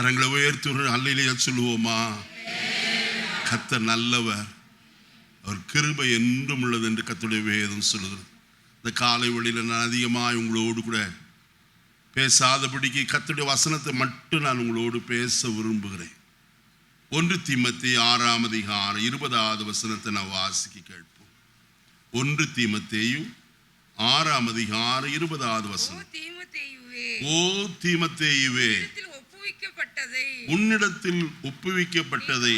கரங்களை உயர்த்தி ஒரு அல்லேலூயா சொல்லுவோமா? கர்த்தர் நல்லவர், அவர் கிருபை என்றும் உள்ளது என்று கர்த்தருடைய வேதம் சொல்லுகிறது. இந்த காலை வேளையில் நான் அதிகமாக உங்களோடு கூட பேசாதபடிக்கு கர்த்தருடைய வசனத்தை மட்டும் நான் உங்களோடு பேச விரும்புகிறேன். 1 தீமோத்தேயு 6ஆம் அதிகாரம் 20வது வசனத்தை நான் வாசிக்க கேட்போம். 1 தீமோத்தேயு 6ஆம் அதிகாரம் 20வது வசனம். ஓ தீமோத்தேயுவே, உன்னிடத்தில் ஒப்புவிக்கப்பட்டதை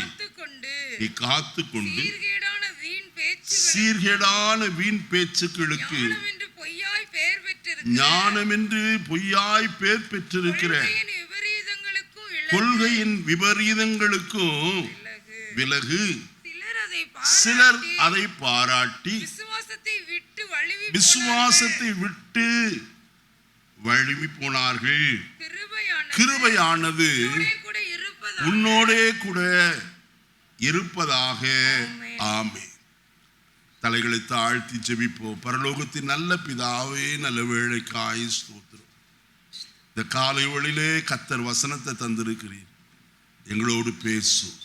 நீ காத்துக்கொண்டு சீர்கேடான வீண் பேச்சுக்களுக்கு ஞானமென்று பொய்யாய் பேர் பெற்றிருக்கிற கொள்கையின் விபரீதங்களுக்கும் விலகு. சிலர் அதை பாராட்டி விசுவாசத்தை விட்டு வழுவி போனார்கள். கிருபையானது உன்னோடே கூட இருப்பதாக. ஆமென். தலைகளை தாழ்த்தி ஜெபிப்போம். பரலோகத்தின் நல்ல பிதாவே, நல்ல வேளைக்காய் ஸ்தோத்திரம். இந்த காலை வேளையிலே கர்த்தர் வசனத்தை தந்திருக்கிறீர். எங்களோடு பேசும்.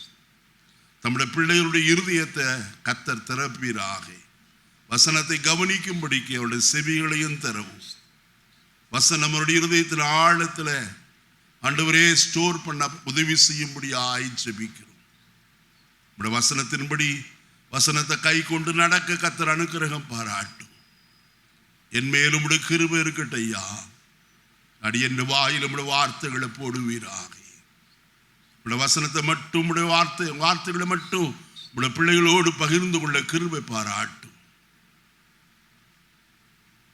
நம்முடைய பிள்ளைகளுடைய இருதயத்தை கர்த்தர் திறப்பீராக. வசனத்தை கவனிக்கும்படிக்கு அவருடைய செவிகளையும் தரவும். வசனம் நம்மளுடைய இருதயத்தின் ஆழத்தில் ஆண்டவரே ஸ்டோர் பண்ண உதவி செய்யும்படியாய் ஜெபிக்கிறோம். நம்முடைய வசனத்தின்படி வசனத்தை கை கொண்டு நடக்க கர்த்தர் அனுக்கிரகம் பாராட்டும். என் மேலும் உடைய கிருபை இருக்கட்டும் ஐயா. அடியன் வாயில் உடைய வார்த்தைகளை போடுவீராக. உடைய வசனத்தை மட்டும் உடைய வார்த்தைகளை மட்டும் உடைய பிள்ளைகளோடு பகிர்ந்து கொள்ள கிருபை பாராட்டும்.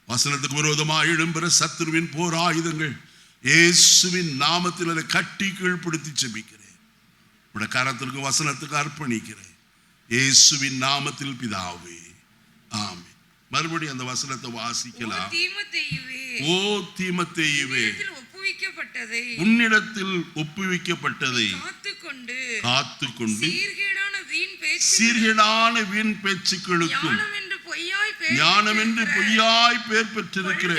வசனத்துக்கு விரோதமாக எழும்புற சத்துருவின் போர் ஆயுதங்கள் இயேசுவின் நாமத்தில் அதை கட்டி கீழ்ப்படுத்தி ஜெபிக்கிறேன். உடைய கரத்திற்கு வசனத்துக்கு அர்ப்பணிக்கிறேன். இயேசுவின் நாமத்தில் பிதாவே, ஆமென். மறுபடியும் அந்த வசனத்தை வாசிக்கலாம். ஓ தீமோத்தேயுவே, உன்னிடத்தில் ஒப்புவிக்கப்பட்டதை காத்துக்கொண்டு சீர்கேடான வீண் பேச்சுக்களுக்கும் ஞானமென்று பொய்யாய் பேர் பெற்றிருக்கிற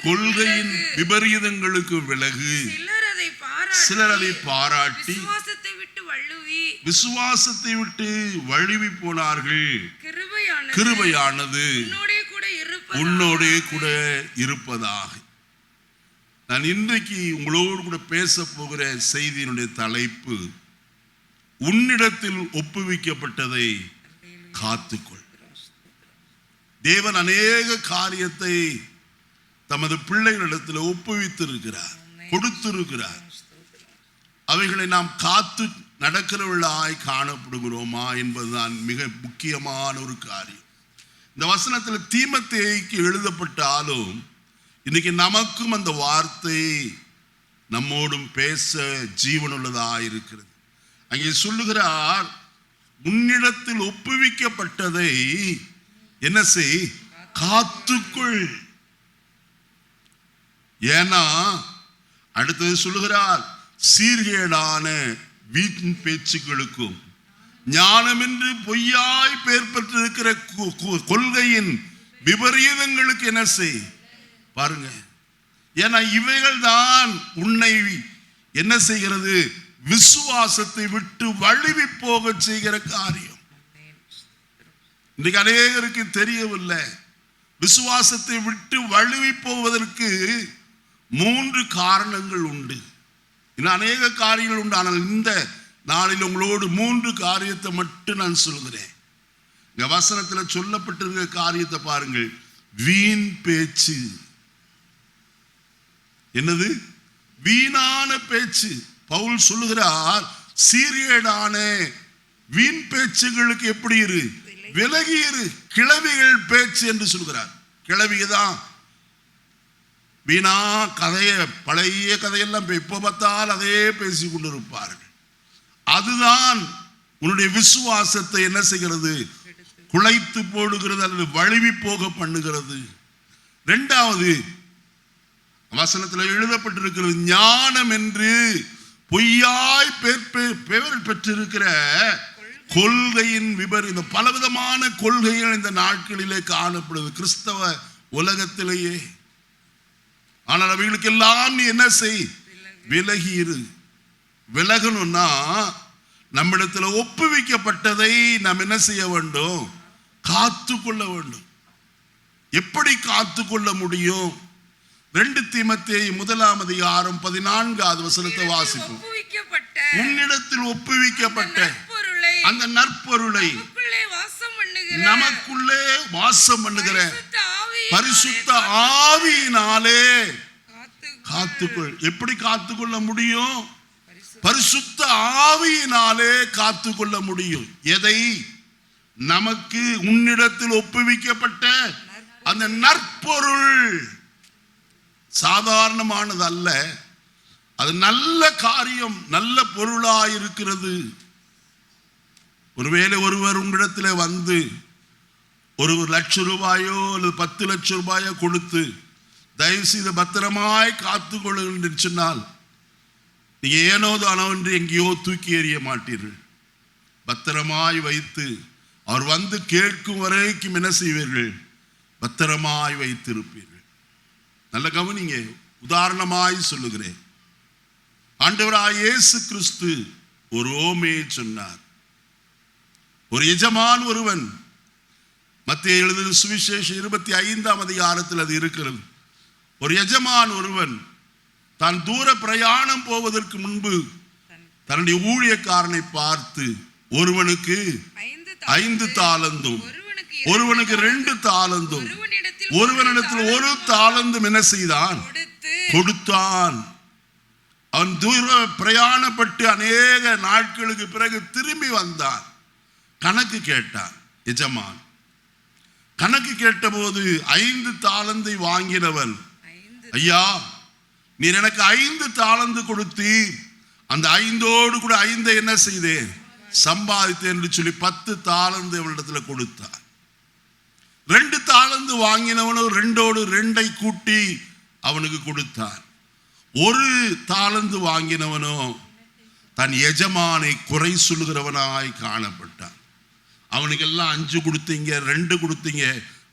கொள்கையின் விபரீதங்களுக்கு விலகு. சிலர் அதை பாராட்டி விசுவாசத்தை விட்டு வழுவி போனார்கள். கிருபையானது உன்னோடே கூட இருப்பதாக. நான் இன்றைக்கு உங்களோடு கூட பேச போகிற செய்தியினுடைய தலைப்பு, உன்னிடத்தில் ஒப்புவிக்கப்பட்டதை காத்துக்கொள். தேவன் அநேக காரியத்தை தமது பிள்ளைகளிடத்தில் ஒப்புவித்திருக்கிறார், கொடுத்திருக்கிறார். அவைகளை நாம் காத்து நடக்கிறவர்களாய் காணப்படுகிறோமா என்பதுதான் மிக முக்கியமான ஒரு காரியம். இந்த வசனத்தில் தீமோத்தேயுக்கு எழுதப்பட்டாலும் இன்னைக்கு நமக்கும் அந்த வார்த்தை நம்மோடும் பேச ஜீவனுள்ளதாக இருக்கிறது. அங்கே சொல்லுகிறார், உன்னிடத்தில் ஒப்புவிக்கப்பட்டதை என்ன செய், காத்துக்கொள். ஏன்னா அடுத்தது சொல்லுகிறார், சீர்கேடான வீண் பேச்சுக்களுக்கும் ஞானமென்று பொய்யாய் பேர் பெற்றிருக்கிற கொள்கையின் விபரீதங்களுக்கு என்ன செய். பாருங்க, ஏன்னா இவைகள் தான் உன்னை என்ன செய்கிறது, விசுவாசத்தை விட்டு வழுவி போக செய்கிற காரியம். இன்றைக்கு அநேகருக்கு தெரியவில்லை. விசுவாசத்தை விட்டு வழுவி போவதற்கு 3 காரணங்கள் உண்டு. இன்னும் அநேக காரியங்கள் உண்டு. ஆனால் இந்த நாளில் உங்களோடு 3 காரியத்தை மட்டும் நான் சொல்கிறேன். இந்த வசனத்தில் சொல்லப்பட்டிருக்கிற காரியத்தை பாருங்கள். வீண் பேச்சு. என்னது? வீணான பேச்சு. பவுல் சொல்லுகிறார், சீர்கேடான வீண் பேச்சுகளுக்கு எப்படி இரு, விலகி இரு. கிழவிகள் பேச்சு என்று சொல்கிறார். கிழவிதான் வீணா கதைய, பழைய கதையெல்லாம் எப்போ பார்த்தால் அதே பேசி கொண்டிருப்பார்கள். அதுதான் உன்னுடைய விசுவாசத்தை என்ன செய்கிறது, குலைத்து போடுகிறது அல்லது வழுவி போக பண்ணுகிறது. 2வது வசனத்தில் எழுதப்பட்டிருக்கிறது, ஞானம் என்று பொய்யாய் பேர் பெற்றிருக்கிற கொள்கையின் விபரீதம். பலவிதமான கொள்கைகள் இந்த நாட்களிலே காணப்படுது கிறிஸ்தவ உலகத்திலேயே. ஆனால் அவைகளுக்கெல்லாம் நீ என்ன செய், விலகி இரு. விலகணும்னா நம்மிடத்துல ஒப்புவிக்கப்பட்டதை நாம் என்ன செய்ய வேண்டும்? காத்து கொள்ள வேண்டும். எப்படி காத்து கொள்ள முடியும்? 2 தீமோத்தேயு 1:14 வசனத்தை வாசிப்போம். உன்னிடத்தில் ஒப்புவிக்கப்பட்ட அந்த நற்பொருளை நமக்குள்ளே வாசம் பண்ணுகிற பரிசுத்த ஆவியினாலே காத்துக்கொள். எப்படி காத்துக்கொள்ள முடியும்? பரிசுத்த ஆவியினாலே காத்துக்கொள்ள முடியும். எதை? நமக்கு உன்னிடத்தில் ஒப்புவிக்கப்பட்ட அந்த நற்பொருள். சாதாரணமானது அல்ல, அது நல்ல காரியம், நல்ல பொருளாயிருக்கிறது. ஒருவேளை ஒருவர் உங்களிடத்தில் வந்து ஒரு லட்சம் அல்லது 10 லட்சம் ரூபாயோ கொடுத்து தயவு செய்து பத்திரமாய் காத்துக்கொள்ளுங்கள் என்று சொன்னால் நீங்க ஏனோ தானோ என்று எங்கேயோ தூக்கி எறிய மாட்டீர்கள். பத்திரமாய் வைத்து அவர் வந்து கேட்கும் வரைக்கும் என்ன செய்வீர்கள்? பத்திரமாய் வைத்திருப்பீர்கள். நல்ல கவனிங்க. உதாரணமாய் சொல்லுகிறேன். ஆண்டவராய் இயேசு கிறிஸ்து ஒரு ஓமையை சொன்னார். ஒரு எஜமான் ஒருவன், மத்தேயு எழுதின சுவிசேஷம் 25 அது இருக்கிறது. ஒரு எஜமான் ஒருவன் தான் தூர பிரயாணம் போவதற்கு முன்பு தன்னுடைய ஊழியக்காரனை பார்த்து, ஒருவனுக்கு 5 தாலந்தும் ஒருவனுக்கு 2 தாலந்தும் ஒருவனிடத்தில் 1 தாலந்தும் என்ன செய்தான்? கொடுத்தான். அவன் தூர பிரயாணப்பட்டு அநேக நாட்களுக்கு பிறகு திரும்பி வந்தான். கணக்கு கேட்டான். எஜமான் கணக்கு கேட்டபோது 5 தாலந்தை வாங்கினவன், ஐயா நீர் எனக்கு 5 தாலந்து கொடுத்தீர், அந்த 5ஓடு கூட 5 என்ன செய்தேன்? சம்பாதித்தேன் என்று சொல்லி 10 தாலந்து அவனிடத்தில் கொடுத்தார். 2 தாலந்து வாங்கினவனோ 2ஓடு 2ஐ கூட்டி அவனுக்கு கொடுத்தார். 1 தாலந்து வாங்கினவனோ தன் எஜமானை குறை சொல்லுகிறவனாய் காணப்பட்டான். அவனுக்கெல்லாம் 5 கொடுத்தீங்க, 2 கொடுத்தீங்க,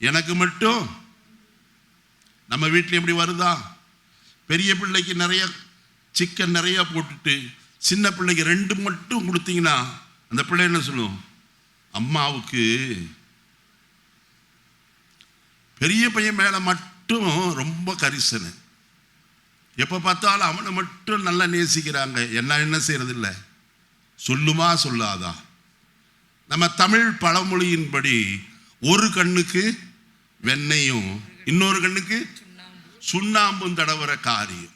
எனக்கு மட்டும். நம்ம வீட்டில் எப்படி வருதா? பெரிய பிள்ளைக்கு நிறைய சிக்கன் நிறைய போட்டுட்டு சின்ன பிள்ளைக்கு 2 மட்டும் கொடுத்தீங்கன்னா அந்த பிள்ளை என்ன சொல்லும்? அம்மாவுக்கு பெரிய பையன் மேல மட்டும் ரொம்ப கரிசனை, எப்ப பார்த்தாலும் அவனை மட்டும் நல்லா நேசிக்கிறாங்க. என்ன செய்யறது இல்லை? சொல்லுமா சொல்லாதா? நம்ம தமிழ் பழமொழியின்படி ஒரு கண்ணுக்கு வெண்ணையும் இன்னொரு கண்ணுக்கு சுண்ணாம்பும் தடவர காரியம்.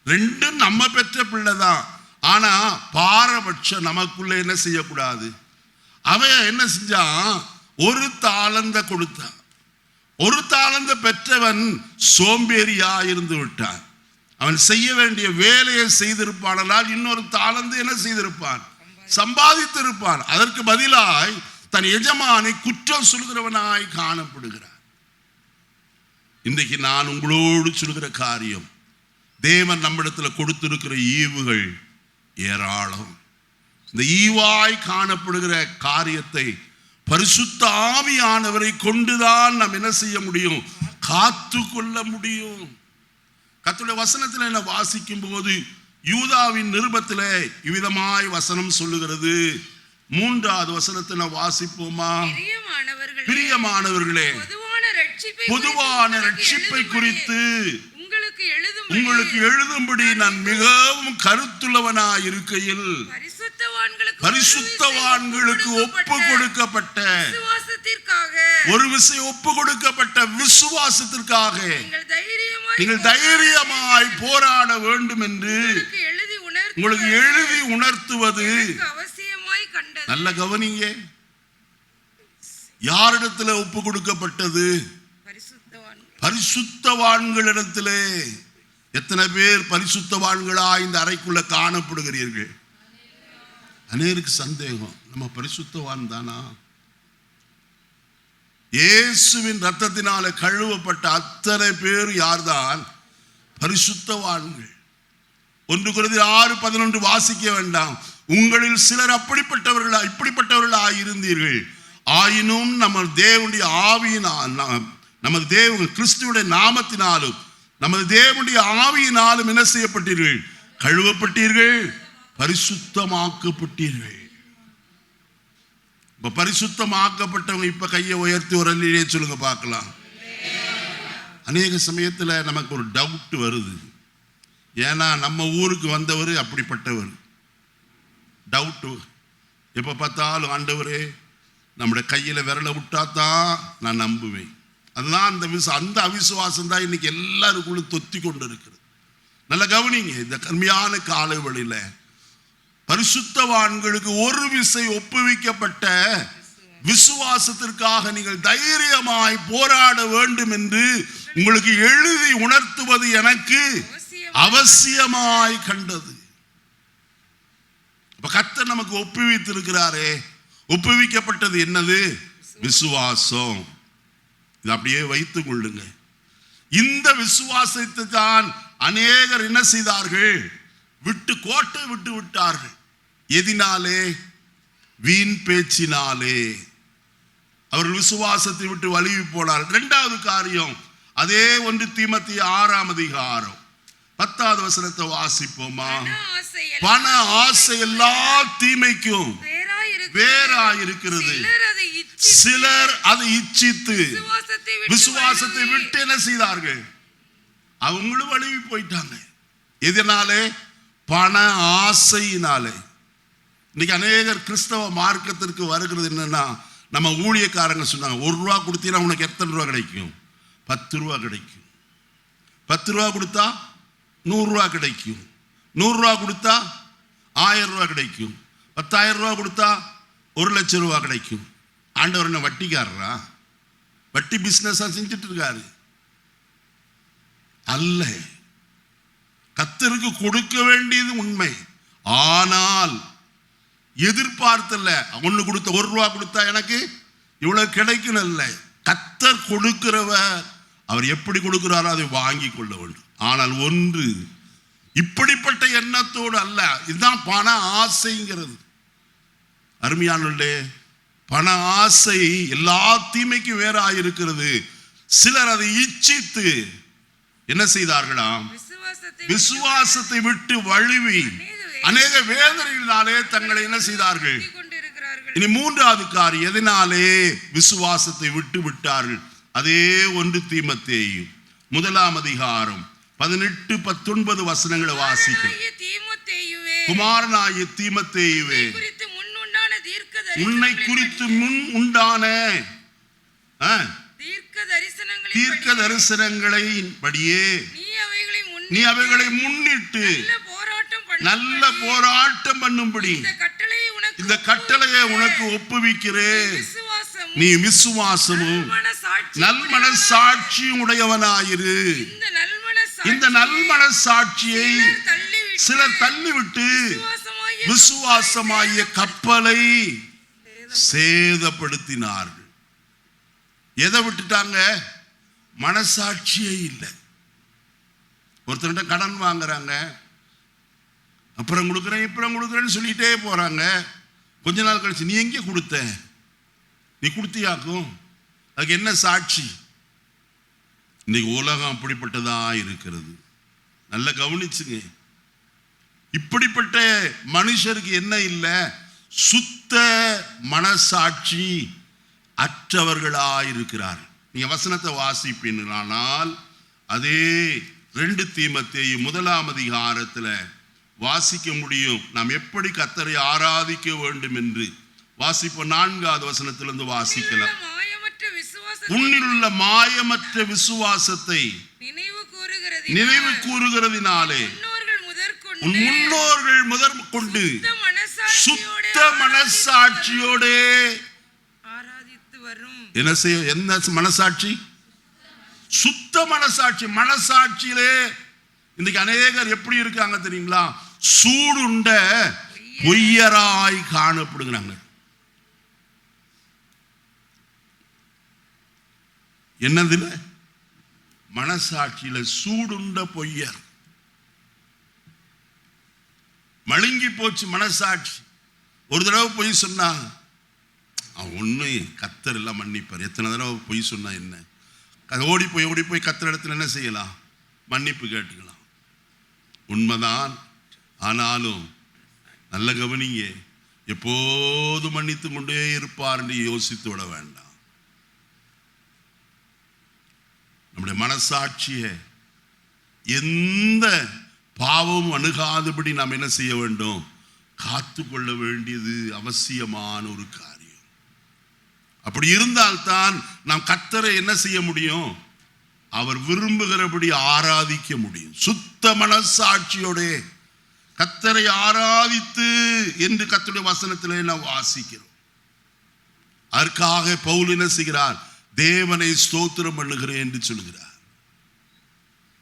2ம் நம்ம பெற்ற பிள்ளைதான். ஆனா பாரபட்சம் நமக்குள்ள என்ன செய்யக்கூடாது? அவன் என்ன செஞ்சான்? 1 தாலந்த கொடுத்தான். 1 தாலந்த பெற்றவன் சோம்பேறியா இருந்து விட்டான். அவன் செய்ய வேண்டிய வேலையை செய்திருப்பானால் இன்னொரு தாலந்து என்ன செய்திருப்பான்? சம்பாதித்திருப்பான். அதற்கு பதிலாய் தன் எஜமானை குற்றம் சொல்கிறவனாய் காணப்படுகிறார். இன்றைக்கு நான் உங்களோடு சொல்கிற காரியம், தேவன் நம்மிடத்தில் கொடுத்திருக்கிற ஈவுகள் ஏராளம். இந்த ஈவாய் காணப்படுகிற காரியத்தை பரிசுத்த ஆவியானவரை கொண்டுதான் நாம் என்ன செய்ய முடியும்? காத்து கொள்ள முடியும். கர்த்தருடைய வசனத்தில் என்ன வாசிக்கும் போது யூதாவின் நிருபத்திலே இவ்விதமாய் வசனம் சொல்லுகிறது. 3வது வசனத்தை நான் வாசிப்போமா? பிரியமானவர்களே, பொதுவான ரட்சிப்பை குறித்து உங்களுக்கு எழுதும்படி நான் மிகவும் கருத்துள்ளவனாய் இருக்கையில் பரிசுத்தவான்களுக்கு ஒப்பு கொடுக்கப்பட்ட ஒரு விஷயம், ஒப்பு கொடுக்கப்பட்ட விசுவாசத்திற்காக நீங்கள் தைரியமாய் போராட வேண்டும் என்று உங்களுக்கு எழுதி உணர்த்துவது. நல்ல கவனிங்க. யாரிடத்தில் ஒப்பு கொடுக்கப்பட்டது? பரிசுத்தவான்களிடத்திலே. எத்தனை பேர் பரிசுத்தவான்களா இந்த அறைக்குள்ள காணப்படுகிறீர்கள்? அநேருக்கு சந்தேகம், நம்ம பரிசுத்தவான் தானா? இயேசுவின் ரத்தத்தினால கழுவப்பட்ட அத்தனை பேர் யார்தான்? பரிசுத்தவான்கள். 1 கொரிந்தியர் 6:11 வாசிக்க வேண்டாம். உங்களில் சிலர் இப்படிப்பட்டவர்களா இருந்தீர்கள். ஆயினும் நமது தேவனுடைய ஆவியினால், நமது தேவன் கிறிஸ்துவுடைய நாமத்தினாலும் நமது தேவனுடைய ஆவியினாலும் என்ன செய்யப்பட்டீர்கள்? கழுவப்பட்டீர்கள். பரிசுத்தமாக்கப்பட்டீர்கள். இப்ப பரிசுத்தமாக்கப்பட்டவங்க இப்ப கையை உயர்த்தி ஒரு அல்லேலூயா சொல்லுங்க பார்க்கலாம். அநேக சமயத்துல நமக்கு ஒரு டவுட் வருது. ஏன்னா நம்ம ஊருக்கு வந்தவர் அப்படிப்பட்டவர். டவுட்டு எப்ப பார்த்தாலும் ஆண்டவரே நம்முடைய கையில விரலை விட்டாதான் நான் நம்புவேன். அதுதான் அந்த அவிசுவாசம் தான் இன்னைக்கு எல்லாருக்குள்ள தொத்தி கொண்டு இருக்கிறது. நல்ல கவனிங்க, இந்த கருமையான காலை வழியில பரிசுத்தவான்களுக்கு ஒரு விசை ஒப்புவிக்கப்பட்ட விசுவாசத்திற்காக நீங்கள் தைரியமாய் போராட வேண்டும் என்று உங்களுக்கு எழுதி உணர்த்துவது எனக்கு அவசியமாய் கண்டது. கர்த்தர் நமக்கு ஒப்புவித்திருக்கிறாரே, ஒப்புவிக்கப்பட்டது என்னது? விசுவாசம். இது அப்படியே வைத்துக் கொள்ளுங்க. இந்த விசுவாசத்தை தான் அநேகர் என்ன செய்தார்கள்? கோட்டை விட்டு விட்டார்கள். எதினாலே? வீண் பேச்சினாலே அவர்கள் விசுவாசத்தை விட்டு வழுவி போனார்கள். இரண்டாவது காரியம், அதே 1 தீமோத்தேயு 6ஆம் அதிகாரம் 10வது வசனத்தை வாசிப்போமா? பண ஆசை எல்லா தீமைக்கும் வேறாயிருக்கிறது. சிலர் அதை இச்சித்து விசுவாசத்தை விட்டு என்ன செய்தார்கள்? அவங்களும் வழுவி போயிட்டாங்க. எதனாலே? பண ஆசையினாலே. இன்னைக்கு அநேகர் கிறிஸ்தவ மார்க்கத்திற்கு வருகிறது என்னன்னா, நம்ம ஊழியக்காரங்க சொன்னாங்க, 1 ரூபா கொடுத்தீங்கன்னா உனக்கு எத்தனை ரூபா கிடைக்கும்? 10 ரூபா கிடைக்கும். 10 ரூபா கொடுத்தா 100 ரூபா கிடைக்கும். 100 ரூபா கொடுத்தா 1000 ரூபா கிடைக்கும். 10,000 ரூபா கொடுத்தா 1,00,000 ரூபா கிடைக்கும். ஆண்டவர் என்ன வட்டிக்காரரா? வட்டி பிசினஸா செஞ்சுட்டு இருக்காரு? அல்ல. கர்த்தருக்கு கொடுக்க வேண்டியது உண்மை. ஆனால் எதிர்பார்த்தல்ல. ஒன்று கொடுத்த 1 ரூபா கொடுத்தா எனக்கு இவ்வளவு கிடைக்கும் அல்ல. கர்த்தர் கொடுக்கிறவர் அவர் எப்படி கொடுக்கிறாரோ அதை வாங்கி கொள்ள வேண்டும். ஆனால் ஒன்று, இப்படிப்பட்ட எண்ணத்தோடு அல்ல. இதுதான் பண ஆசைங்கிறது. அருமையானவர்களே, பண ஆசை எல்லா தீமைக்கும் வேறாயிருக்கிறது. சிலர் அதை இச்சித்து என்ன செய்தார்களாம்? விசுவாசத்தை விட்டு வழுவி அநேக வேதனைகளினாலே தங்களை என்ன செய்தார்கள்? இனி 3வது காரியம், எதனாலே விசுவாசத்தை விட்டு விட்டார்கள்? அதே 1 தீமோத்தேயு 1ஆம் அதிகாரம் 18, 19 வசனங்களை வாசிக்கிறோம். குமாரனாகிய தீமோத்தேயுவே, உன்னை குறித்து முன் உண்டான தீர்க்க தரிசனங்களை படியே நீ அவைகளை முன்னிட்டு நல்ல போராட்டம் பண்ணும்படி இந்த கட்டளையை உனக்கு ஒப்புவிக்கிறேன். நீ விசுவாசமும் நல்மனசாட்சியும் உடையவனாயிரு. இந்த நல்மனசாட்சியை சிலர் தள்ளிவிட்டு விசுவாசமாகிய கப்பலை சேதப்படுத்தினார்கள். எதை விட்டுட்டாங்க? மனசாட்சியே இல்லை. ஒருத்தர்கிட்ட கடன் வாங்குறாங்க, அப்புறம் கொடுக்குறேன் இப்புறம் கொடுக்குறேன்னு சொல்லிட்டே போறாங்க. கொஞ்ச நாள் கழிச்சு, நீ எங்கே கொடுத்த? நீ கொடுத்தியாக்கும், அதுக்கு என்ன சாட்சி? இன்னைக்கு உலகம் அப்படிப்பட்டதா இருக்கிறது. நல்லா கவனிச்சுங்க. இப்படிப்பட்ட மனுஷருக்கு என்ன இல்லை? சுத்த மனசாட்சி அற்றவர்களாயிருக்கிறார். நீங்க வசனத்தை வாசிப்பீங்களானால் அதே 2 தீமோத்தேயு 1ஆம் அதிகாரத்துல வாசிக்க முடியும். நாம் எப்படி கர்த்தரை ஆராதிக்க வேண்டும் என்று வாசிப்போம். 4வது வசனத்திலிருந்து வாசிக்கலாம். உன்னிலுள்ள மாயமற்ற விசுவாசத்தை நினைவு கூறுகிறதினாலே உன் முன்னோர்கள் முதற்கொண்டு சுத்த மனசாட்சியோட என்ன செய்ய? என்ன மனசாட்சி? சுத்த மனசாட்சி. மனசாட்சியிலே இன்னைக்கு அநேகர் எப்படி இருக்காங்க தெரியுங்களா? சூடுண்ட பொய்யராய் காணப்படுகிறாங்க. என்னதுல? மனசாட்சியில சூடுண்ட பொய்யர். மழுங்கி போச்சு மனசாட்சி. ஒரு தடவை பொய் சொன்னா ஒண்ணு கர்த்தர் எல்லாம் மன்னிப்பார். எத்தனை தடவை பொய் சொன்னா என்ன? ஓடி போய் கர்த்தர் இடத்துல என்ன செய்யலாம்? மன்னிப்பு கேட்டுக்கலாம். உண்மைதான். ஆனாலும் நல்ல கவனிங்க. எப்போது மன்னித்து கொண்டே இருப்பார் என்று யோசித்து விட வேண்டாம். நம்முடைய மனசாட்சியை எந்த பாவமும் அணுகாதபடி நாம் என்ன செய்ய வேண்டும்? காத்து கொள்ள வேண்டியது அவசியமான ஒரு காரியம். அப்படி இருந்தால்தான் நாம் கர்த்தரை என்ன செய்ய முடியும்? அவர் விரும்புகிறபடி ஆராதிக்க முடியும். சுத்த மனசாட்சியோட கர்த்தரை ஆராதித்து என்று கர்த்தருடைய வசனத்திலே நாம் வாசிக்கிறோம். அதற்காக பவுல் என்ன செய்கிறார்? தேவனை ஸ்தோத்திரம் பண்ணுகிறேன் என்று சொல்கிறார்.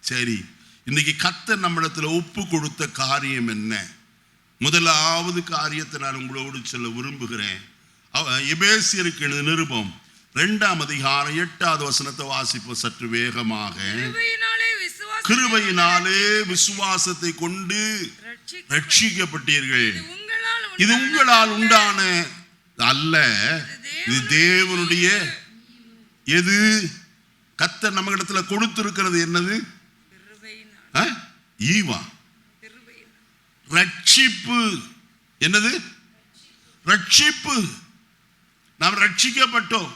சரி, இன்னைக்கு கர்த்தர் நம்மிடத்தில் ஒப்பு கொடுத்த காரியம் என்ன? முதலாவது காரியத்தை நான் உங்களோடு சொல்ல விரும்புகிறேன். எபேசியருக்கு எழுதின நிருபம் 2ஆம் அதிகாரம் 8வது வசனத்தை வாசிப்போம் சற்று வேகமாக. கிருபையினாலே விசுவாசத்தை கொண்டு ரட்சிக்கப்பட்டீர்கள். இது உங்களால் உண்டான அல்ல, இது தேவனுடைய. எது கர்த்தர் நம்ம இடத்துல கொடுத்திருக்கிறது? என்னது? ஈவா, ரட்சிப்பு. என்னது? ரட்சிப்பு. நாம் ரட்சிக்கப்பட்டோம்.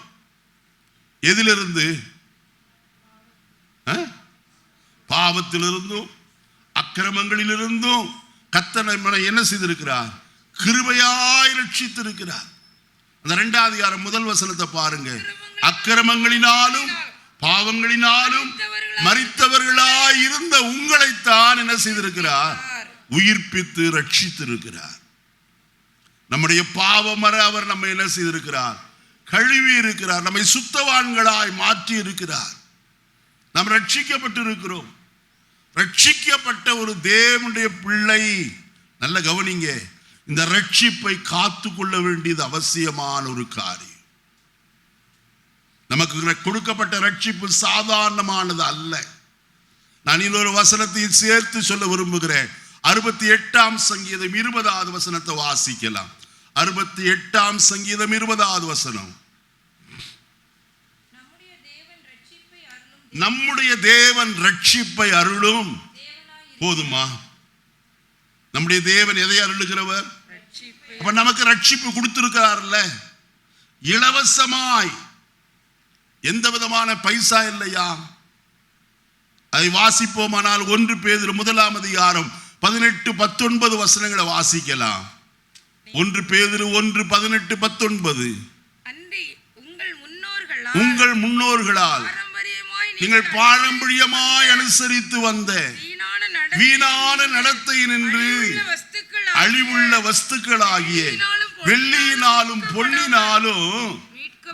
எதிலிருந்து? பாவத்திலிருந்தும் அக்கிரமங்களிலிருந்தும் கர்த்தர் நம்மை என்ன செய்திருக்கிறார்? கிருபையாய் ரட்சித்திருக்கிறார். அந்த 2ஆம் அதிகாரம் முதல் வசனத்தை பாருங்க. அக்கிரமங்களினாலும் பாவங்களினாலும் மரித்தவர்களாய் இருந்த உங்களைத்தான் என்ன செய்திருக்கிறார்? உயிர்ப்பித்து ரட்சித்திருக்கிறார். நம்முடைய பாவமற அவர் நம்மை என்ன செய்திருக்கிறார்? கழுவி இருக்கிறார். நம்மை சுத்தவான்களாய் மாற்றி இருக்கிறார். நாம் ரட்சிக்கப்பட்டிருக்கிறோம். ரட்சிக்கப்பட்ட ஒரு தேவனுடைய பிள்ளை, நல்ல கவனிங்க, இந்த ரட்சிப்பை காத்து கொள்ள வேண்டியது அவசியமான ஒரு காரியம். நமக்கு கொடுக்கப்பட்ட ரட்சிப்பு சாதாரணமானது அல்ல. நான் இன்னொரு வசனத்தையும் சேர்த்து சொல்ல விரும்புகிறேன். 68ஆம் சங்கீதம் 20வது வசனத்தை வாசிக்கலாம். 68ஆம் சங்கீதம் 20வது வசனம். நம்முடைய தேவன் ரட்சிப்பை அருளும். போதுமா? நம்முடைய தேவன் எதை அருளுகிறவர்? அப்ப நமக்கு ரட்சிப்பு கொடுத்திருக்கிறார்ல, இலவசமாய், எந்த விதமான பைசா இல்லையா? அதை வாசிப்போமானால் 1 பேதுரு 1ஆம் அதிகாரம் 18-19 வசனங்களை வாசிக்கலாம். 1 பேதுரு 1:18-19. உங்கள் முன்னோர்களால் நீங்கள் பாரம்பரியமாய் அனுசரித்து வந்த வீணான நடத்தை நின்று அழிவுள்ள வஸ்துக்களாகிய வெள்ளியினாலும் பொன்னினாலும்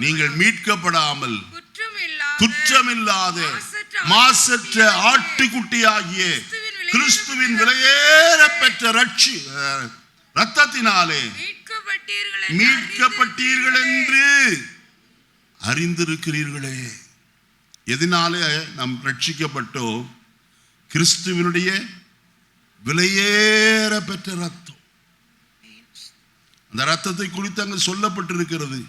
நீங்கள் மீட்கப்படாமல் குற்றமில்லாத மாசற்ற ஆட்டுக்குட்டியாகிய கிறிஸ்துவின் விலையேற பெற்ற ரத்தத்தினாலே மீட்கப்பட்டீர்கள் என்று அறிந்திருக்கிறீர்களே. எதனாலே நாம் ரட்சிக்கப்பட்டோம்? கிறிஸ்துவினுடைய விலையேற பெற்ற ரத்தம். அந்த ரத்தத்தை குறித்து அங்கு சொல்லப்பட்டிருக்கிறது.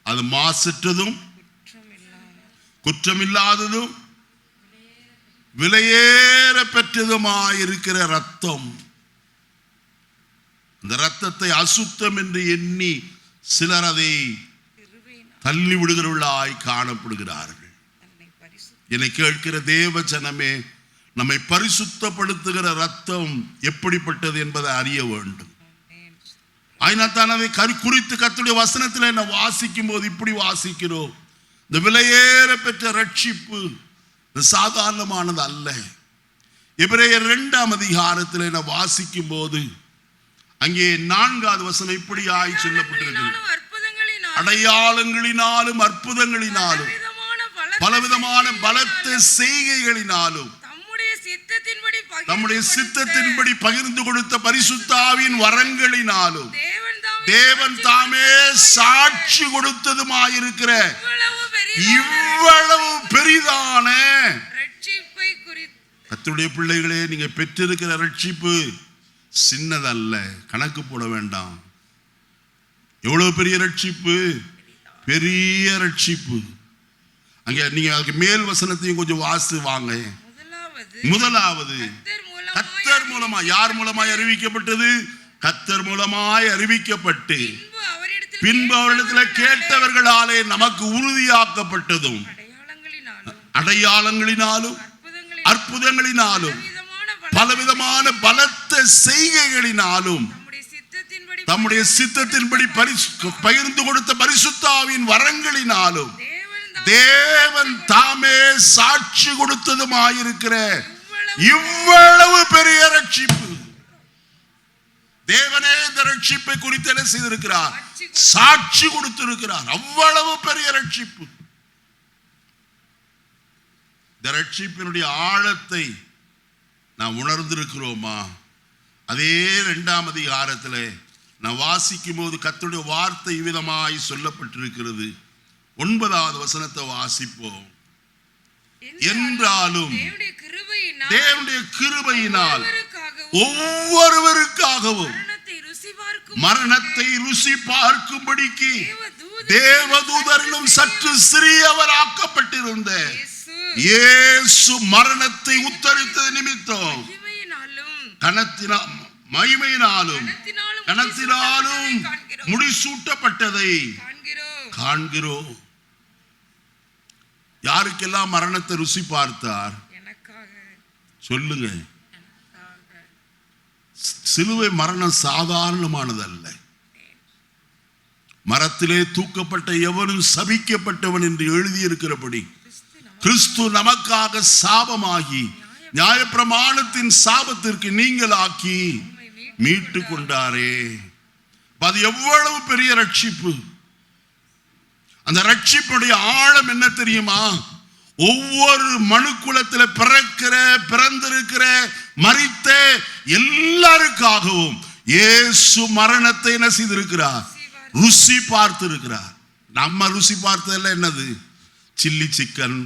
அது மாசற்றதும் குற்றமில்லாததும் விலையேற பெற்றதுமாயிருக்கிற ரத்தம். அந்த ரத்தத்தை அசுத்தம் என்று எண்ணி சிலர் அதை தள்ளி விடுகிறவர்களாய் காணப்படுகிறார்கள். என்னை கேட்கிற தேவ ஜனமே, நம்மை பரிசுத்தப்படுத்துகிற ரத்தம் எப்படிப்பட்டது என்பதை அறிய வேண்டும். அதனால் தான் அதை குறித்து கர்த்தருடைய வசனத்தில் என்ன வாசிக்கும் போது இப்படி வாசிக்கிறோம். இந்த விலையேற பெற்ற ரட்சிப்பு சாதாரணமானது அல்ல. எபிரேயர் 2ஆம் அதிகாரத்தில் என்ன வாசிக்கும் போது அங்கே 4வது வசனம் இப்படி ஆய் சொல்லப்பட்டிருக்கிறது. அடையாளங்களினாலும் அற்புதங்களினாலும் பலவிதமான பலத்த செய்கைகளினாலும் நம்முடைய சித்தத்தின்படி பகிர்ந்து கொடுத்த பரிசுத்தாவின் வரங்களினாலும் தேவன் தாமே சாட்சி கொடுத்ததுமாயிருக்கிற இவ்வளவு பெரிதான கர்த்தருடைய பிள்ளைகளே, நீங்க பெற்றிருக்கிற ரட்சிப்பு சின்னதல்ல. கணக்கு போட வேண்டாம். எவ்வளவு பெரிய ரட்சிப்பு, பெரிய ரட்சிப்பு. அங்க நீங்க அதுக்கு மேல் வசனத்தையும் கொஞ்சம் வாசி வாங்க. முதலாவது கர்த்தர் மூலமா, யார் மூலமாய் அறிவிக்கப்பட்டது? கர்த்தர் மூலமாய் அறிவிக்கப்பட்டு பின்பு அவரிடத்தில் கேட்டவர்களாலே நமக்கு உறுதியாக்கப்பட்டதும் அடையாளங்களினாலும் அற்புதங்களினாலும் பலவிதமான பலத்த செய்கைகளினாலும் தம்முடைய சித்தத்தின்படி பகிர்ந்து கொடுத்த பரிசுத்தாவின் வரங்களினாலும் தேவன் தாமே சாட்சி கொடுத்ததுமாயிருக்கிற இவ்வளவு பெரிய ரட்சிப்பு, தேவனே இந்த ரட்சிப்பை குறித்து என்ன செய்திருக்கிறார்? சாட்சி கொடுத்திருக்கிறார். அவ்வளவு பெரிய ரட்சிப்பு. இந்த ரட்சிப்பினுடைய ஆழத்தை நாம் உணர்ந்திருக்கிறோமா? அதே 2ஆம் அதிகாரத்தில் நான் வாசிக்கும் போது கர்த்தருடைய வார்த்தை விதமாய் சொல்லப்பட்டிருக்கிறது. 9வது வசனத்தை வாசிப்போம். என்றாலும் தேவனுடைய கிருபையினால் ஒவ்வொருவருக்காகவும் மரணத்தை ருசி பார்க்கும்படிக்கு தேவதூதரிலும் சற்று சிறியவராக்கப்பட்டிருந்த இயேசு மரணத்தை உத்தரித்தது நிமித்தம் மகிமையினாலும் கனத்தினாலும் முடிசூட்டப்பட்டதை காண்கிறோம். யாருக்கெல்லாம் மரணத்தை ருசி பார்த்தார்? சொல்லுங்க. சிலுவை மரணம் சாதாரணமானதல்ல. மரத்திலே தூக்கப்பட்ட எவனும் சபிக்கப்பட்டவன் என்று எழுதியிருக்கிறபடி கிறிஸ்து நமக்காக சாபமாகி நியாயப்பிரமாணத்தின் சாபத்திற்கு நீங்களாக்கி மீட்டு கொண்டாரே. அது எவ்வளவு பெரிய ரட்சிப்பு! அந்த ரட்சிப்புடைய ஆழம் என்ன தெரியுமா? ஒவ்வொரு மனுக்குலத்தில் பிறந்திருக்கிற மரித்த எல்லாருக்காகவும் இயேசு மரணத்தை என்ன செய்திருக்கிறார்? ருசி பார்த்திருக்கிறார். நம்ம ருசி பார்த்ததெல்லாம் என்னது? Chilli chicken,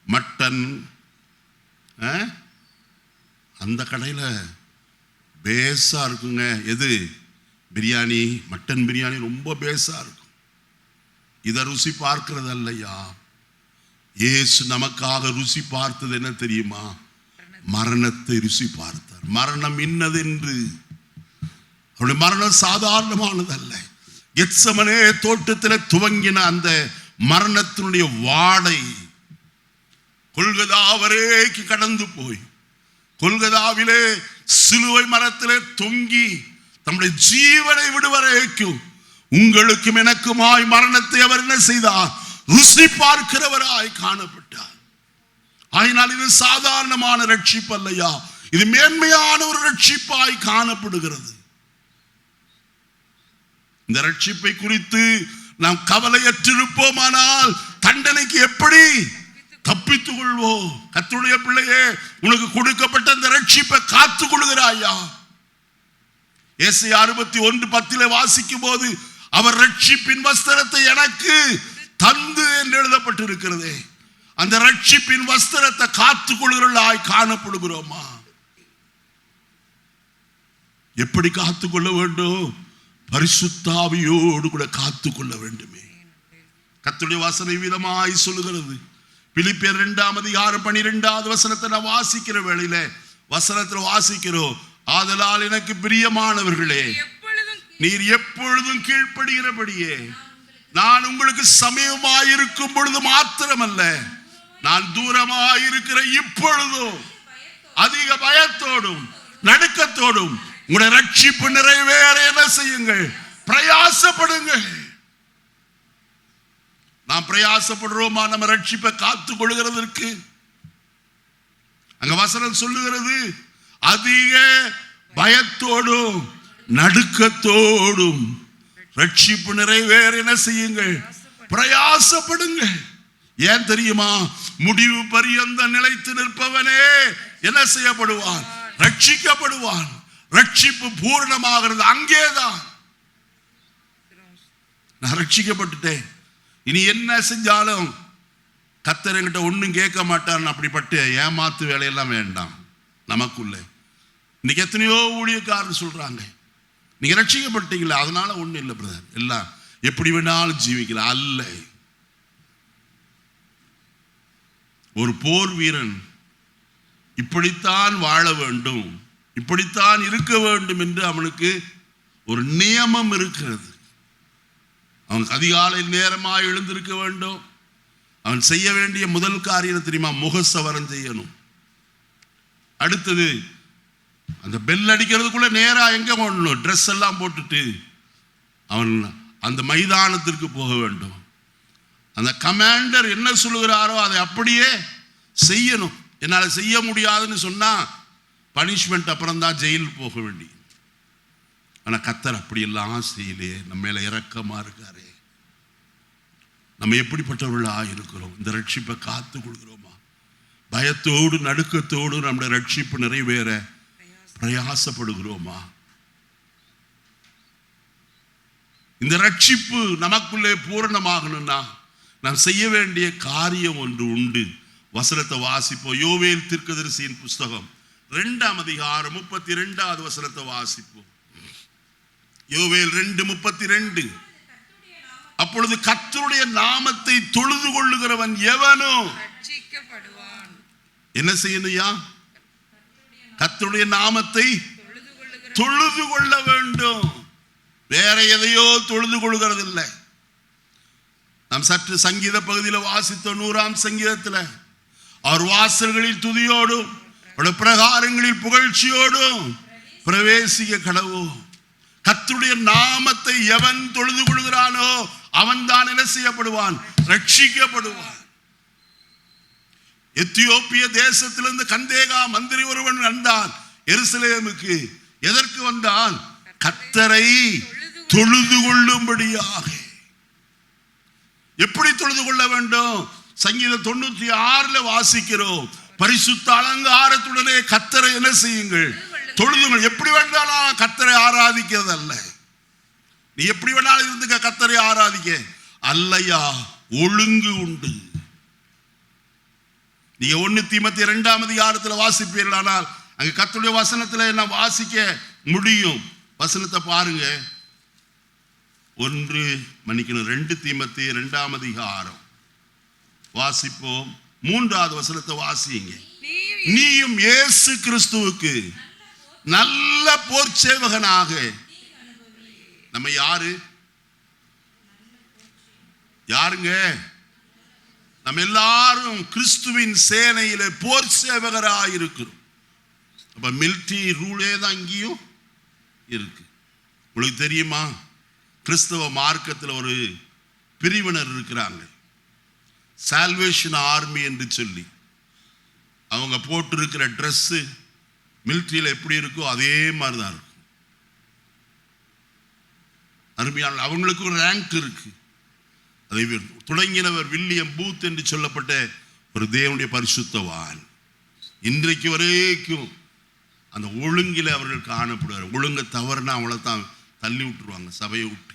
mutton. அந்த கடையில் பேஸா இருக்குங்க. எது? பிரியாணி, மட்டன் பிரியாணி ரொம்ப பேஸா இருக்கும். இதை ருசி பார்க்கிறது அல்லையா. இயேசு நமக்காக ருசி பார்த்தது என்ன தெரியுமா? மரணத்தை ருசி பார்த்தார். மரணம் இன்னதென்று. அவருடைய மரணம் சாதாரணமானதல்ல. கெத்சமனே தோட்டத்தில் துவங்கின அந்த மரணத்தினுடைய வாடை கொல்கதா வரைக்கு கடந்து போய் கொல்கதாவிலே சிலுவை மரத்திலே தொங்கி தம்முடைய ஜீவனை விடுவரைக்கும் உங்களுக்கும் எனக்குமாய் மரணத்தை அவர் என்ன செய்தார்? ருசி பார்க்கிறவராய் காணப்பட்டார். ஆயினால் இது சாதாரணமான ரட்சிப்பு அல்லையா, இது மேன்மையான ஒரு ரட்சிப்பாய் காணப்படுகிறது. இந்த ரட்சிப்பை குறித்து நாம் கவலையற்றிருப்போமானால் தண்டனைக்கு எப்படி தப்பித்துக் கொள்வோம்? கர்த்தருடைய பிள்ளையே, உனக்கு கொடுக்கப்பட்ட இந்த ரட்சிப்பை காத்துக் கொள்கிறாயா? ஏசாயா 61:10 வாசிக்கும் போது அவர் ரட்சிப்பின் வஸ்திரத்தை எனக்கு தந்து என்று எழுதப்பட்டிருக்கிறதே. அந்த ரட்சிப்பின் வஸ்திரத்தை காத்துக் கொள்கிறவர்களாய் காணப்படுகிறோமா? எப்படி காத்துக்கொள்ள வேண்டும்? பரிசுத்த ஆவியோடு கூட காத்துக்கொள்ள வேண்டுமே. கர்த்தருடைய வசனம் விதமாய் சொல்லுகிறது. பிலிப்பியர் 2ஆம் அதிகாரம் 12வது வசனத்தை நான் வாசிக்கிற வேளையில வசனத்தில் வாசிக்கிறோம். ஆதலால் எனக்கு பிரியமானவர்களே, நீர் எப்பொழுதும் கீழ்ப்படுகிறபடியே நான் உங்களுக்கு சமீபமாயிருக்கும் பொழுது மாத்திரமல்ல, நான் தூரமாயிருக்கிற இப்பொழுதும் அதிக பயத்தோடும் நடுக்கத்தோடும் உங்களுடைய ரட்சிப்பு நிறைவேற என்ன செய்யுங்கள்? பிரயாசப்படுங்கள். நாம் பிரயாசப்படுறோமா நம்ம ரட்சிப்பை காத்துக் கொள்கிறதற்கு? அங்க வசனம் சொல்லுகிறது, அதிக பயத்தோடும் நடுக்கத்தோடும் ரட்சிப்பு நிறைவேற என்ன செய்யுங்கள்? பிரயாசப்படுங்கள். ஏன் தெரியுமா? முடிவு பரியந்த நிலைத்து நிற்பவனே என்ன செய்யப்படுவான்? ரட்சிக்கப்படுவான். ரட்சிப்பு பூரணமாகிறது அங்கேதான். நான் ரட்சிக்கப்பட்டுட்டேன், இனி என்ன செஞ்சாலும் கர்த்தர் என்கிட்ட ஒன்றும் கேட்க மாட்டான். அப்படிப்பட்ட ஏமாத்து வேலையெல்லாம் வேண்டாம் நமக்குள்ள. இன்னைக்கு எத்தனையோ ஊழியக்காரர் சொல்றாங்க, நீங்க ரட்சிக்கப்பட்டீங்களா அதனால ஒன்றும் இல்லை பிரதர், எல்லாம் எப்படி வேணாலும் ஜீவிக்கலாம். அல்ல. ஒரு போர் வீரன் இப்படித்தான் வாழ வேண்டும், இப்படித்தான் இருக்க வேண்டும் என்று அவனுக்கு ஒரு நியமம் இருக்கிறது. அவன் அதிகாலையில் நேரமாக எழுந்திருக்க வேண்டும். அவன் செய்ய வேண்டிய முதல் காரியம் தெரியுமா? முகசவரம் செய்யணும். அடுத்தது அந்த பெல் அடிக்கிறதுக்குள்ள நேரா எங்க போடணும்? ட்ரெஸ் எல்லாம் போட்டுட்டு அவன் அந்த மைதானத்திற்கு போக வேண்டும். அந்த கமாண்டர் என்ன சொல்லுகிறாரோ அதை அப்படியே செய்யணும். என்னால் செய்ய முடியாதுன்னு சொன்னா பனிஷ்மெண்ட், அப்புறம் தான் ஜெயில் போக வேண்டி. ஆனா கர்த்தர் அப்படியெல்லாம் செய்யலையே. நம்ம மேல இரக்கமா இருக்காரே. நம்ம எப்படிப்பட்டவர்களா இருக்கிறோம்? இந்த ரட்சிப்பை காத்து கொள்கிறோமா? பயத்தோடு நடுக்கத்தோடு நம்முடைய ரட்சிப்பு நிறைவேற பிரயாசப்படுகிறோமா? இந்த ரட்சிப்பு நமக்குள்ளே பூரணமாகணும்னா நாம் செய்ய வேண்டிய காரியம் ஒன்று உண்டு. வசனத்தை வாசிப்போம். யோவேல் தீர்க்கதரிசியின் புஸ்தகம் 2ஆம் அதிகாரம் 32வது வசனத்தை வாசிப்போம். யோவேல் 2:32. அப்பொழுது கர்த்தருடைய நாமத்தை தொழுது கொள்ளுகிறவன் எவனோ ரட்சிக்கப்படுவான். என்ன செய்யணும்யா? கர்த்தருடைய நாமத்தை தொழுது கொள்ள வேண்டும். வேற எதையோ தொழுது கொள்கிறது இல்லை. நாம் சற்று சங்கீத பகுதியில் வாசித்த 100ஆம் சங்கீதத்தில் அவர் வாசல்களில் துதியோடும் பிரகாரங்களில் புகழ்ச்சியோடும் பிரவேசிக்க கடவோ. கர்த்தருடைய நாமத்தை எவன் தொழுது கொள்கிறானோ அவன் தான் என்ன செய்யப்படுவான்? ரட்சிக்கப்படுவான். எத்தியோப்பிய தேசத்திலிருந்து கந்தேகா மந்திரி ஒருவன் வந்தான் எருசலேமுக்கு. எதற்கு வந்தான்? கர்த்தரை தொழுது கொள்ளும்படியாக. எப்படி தொழுது கொள்ள வேண்டும்? சங்கீதம் 96ல வாசிக்கிறோம். பரிசுத்த அலங்காரத்துடனே கர்த்தரை என்ன செய்யுங்கள்? தொழுதுங்கள். எப்படி வேண்டாலும் கர்த்தரை ஆராதிக்கிறது அல்ல. நீ எப்படி வேணாலும் இருந்துக்க, கர்த்தரை ஆராதிக்க அல்லையா, ஒழுங்கு உண்டு. நீங்க 1 தீமோத்தேயு 2ஆம் அதிகாரத்தில் வாசிப்பீர்கள். ஆனால் அங்க கர்த்தருடைய வசனத்தில் என்ன வாசிக்க முடியும்? வசனத்தை பாருங்க. 2 தீமோத்தேயு 2ஆம் அதிகாரம் வாசிப்போம். 3வது வசனத்தை வாசிங்க. நீயும் இயேசு கிறிஸ்துவுக்கு நல்ல போர்ச்சேவகனாக. நம்ம யாருங்க? நம்ம எல்லாரும் கிறிஸ்துவின் சேனையில போர் சேவகராக இருக்கிறோம். அப்ப மிலிட்டரி ரூலே தான் இங்கேயும் இருக்கு. உங்களுக்கு தெரியுமா? கிறிஸ்தவ மார்க்கத்தில் ஒரு பிரிவினர் இருக்கிறாங்க, சால்வேஷன் ஆர்மி என்று சொல்லி. அவங்க போட்டிருக்கிற ட்ரெஸ்ஸு மிலிட்ரியில் எப்படி இருக்கோ அதே மாதிரி தான் இருக்கும். அருமையான அவங்களுக்கு ஒரு ரேங்க் இருக்கு. அதை தொடங்கினவர் வில்லியம் பூத் என்று சொல்லப்பட்ட ஒரு தேவனுடைய பரிசுத்தவான். இன்றைக்கு வரைக்கும் அந்த ஒழுங்கில் அவர்கள் காணப்படுவார். ஒழுங்கை தவறுனா அவளை தான் தள்ளி விட்டுருவாங்க, சபையை விட்டு.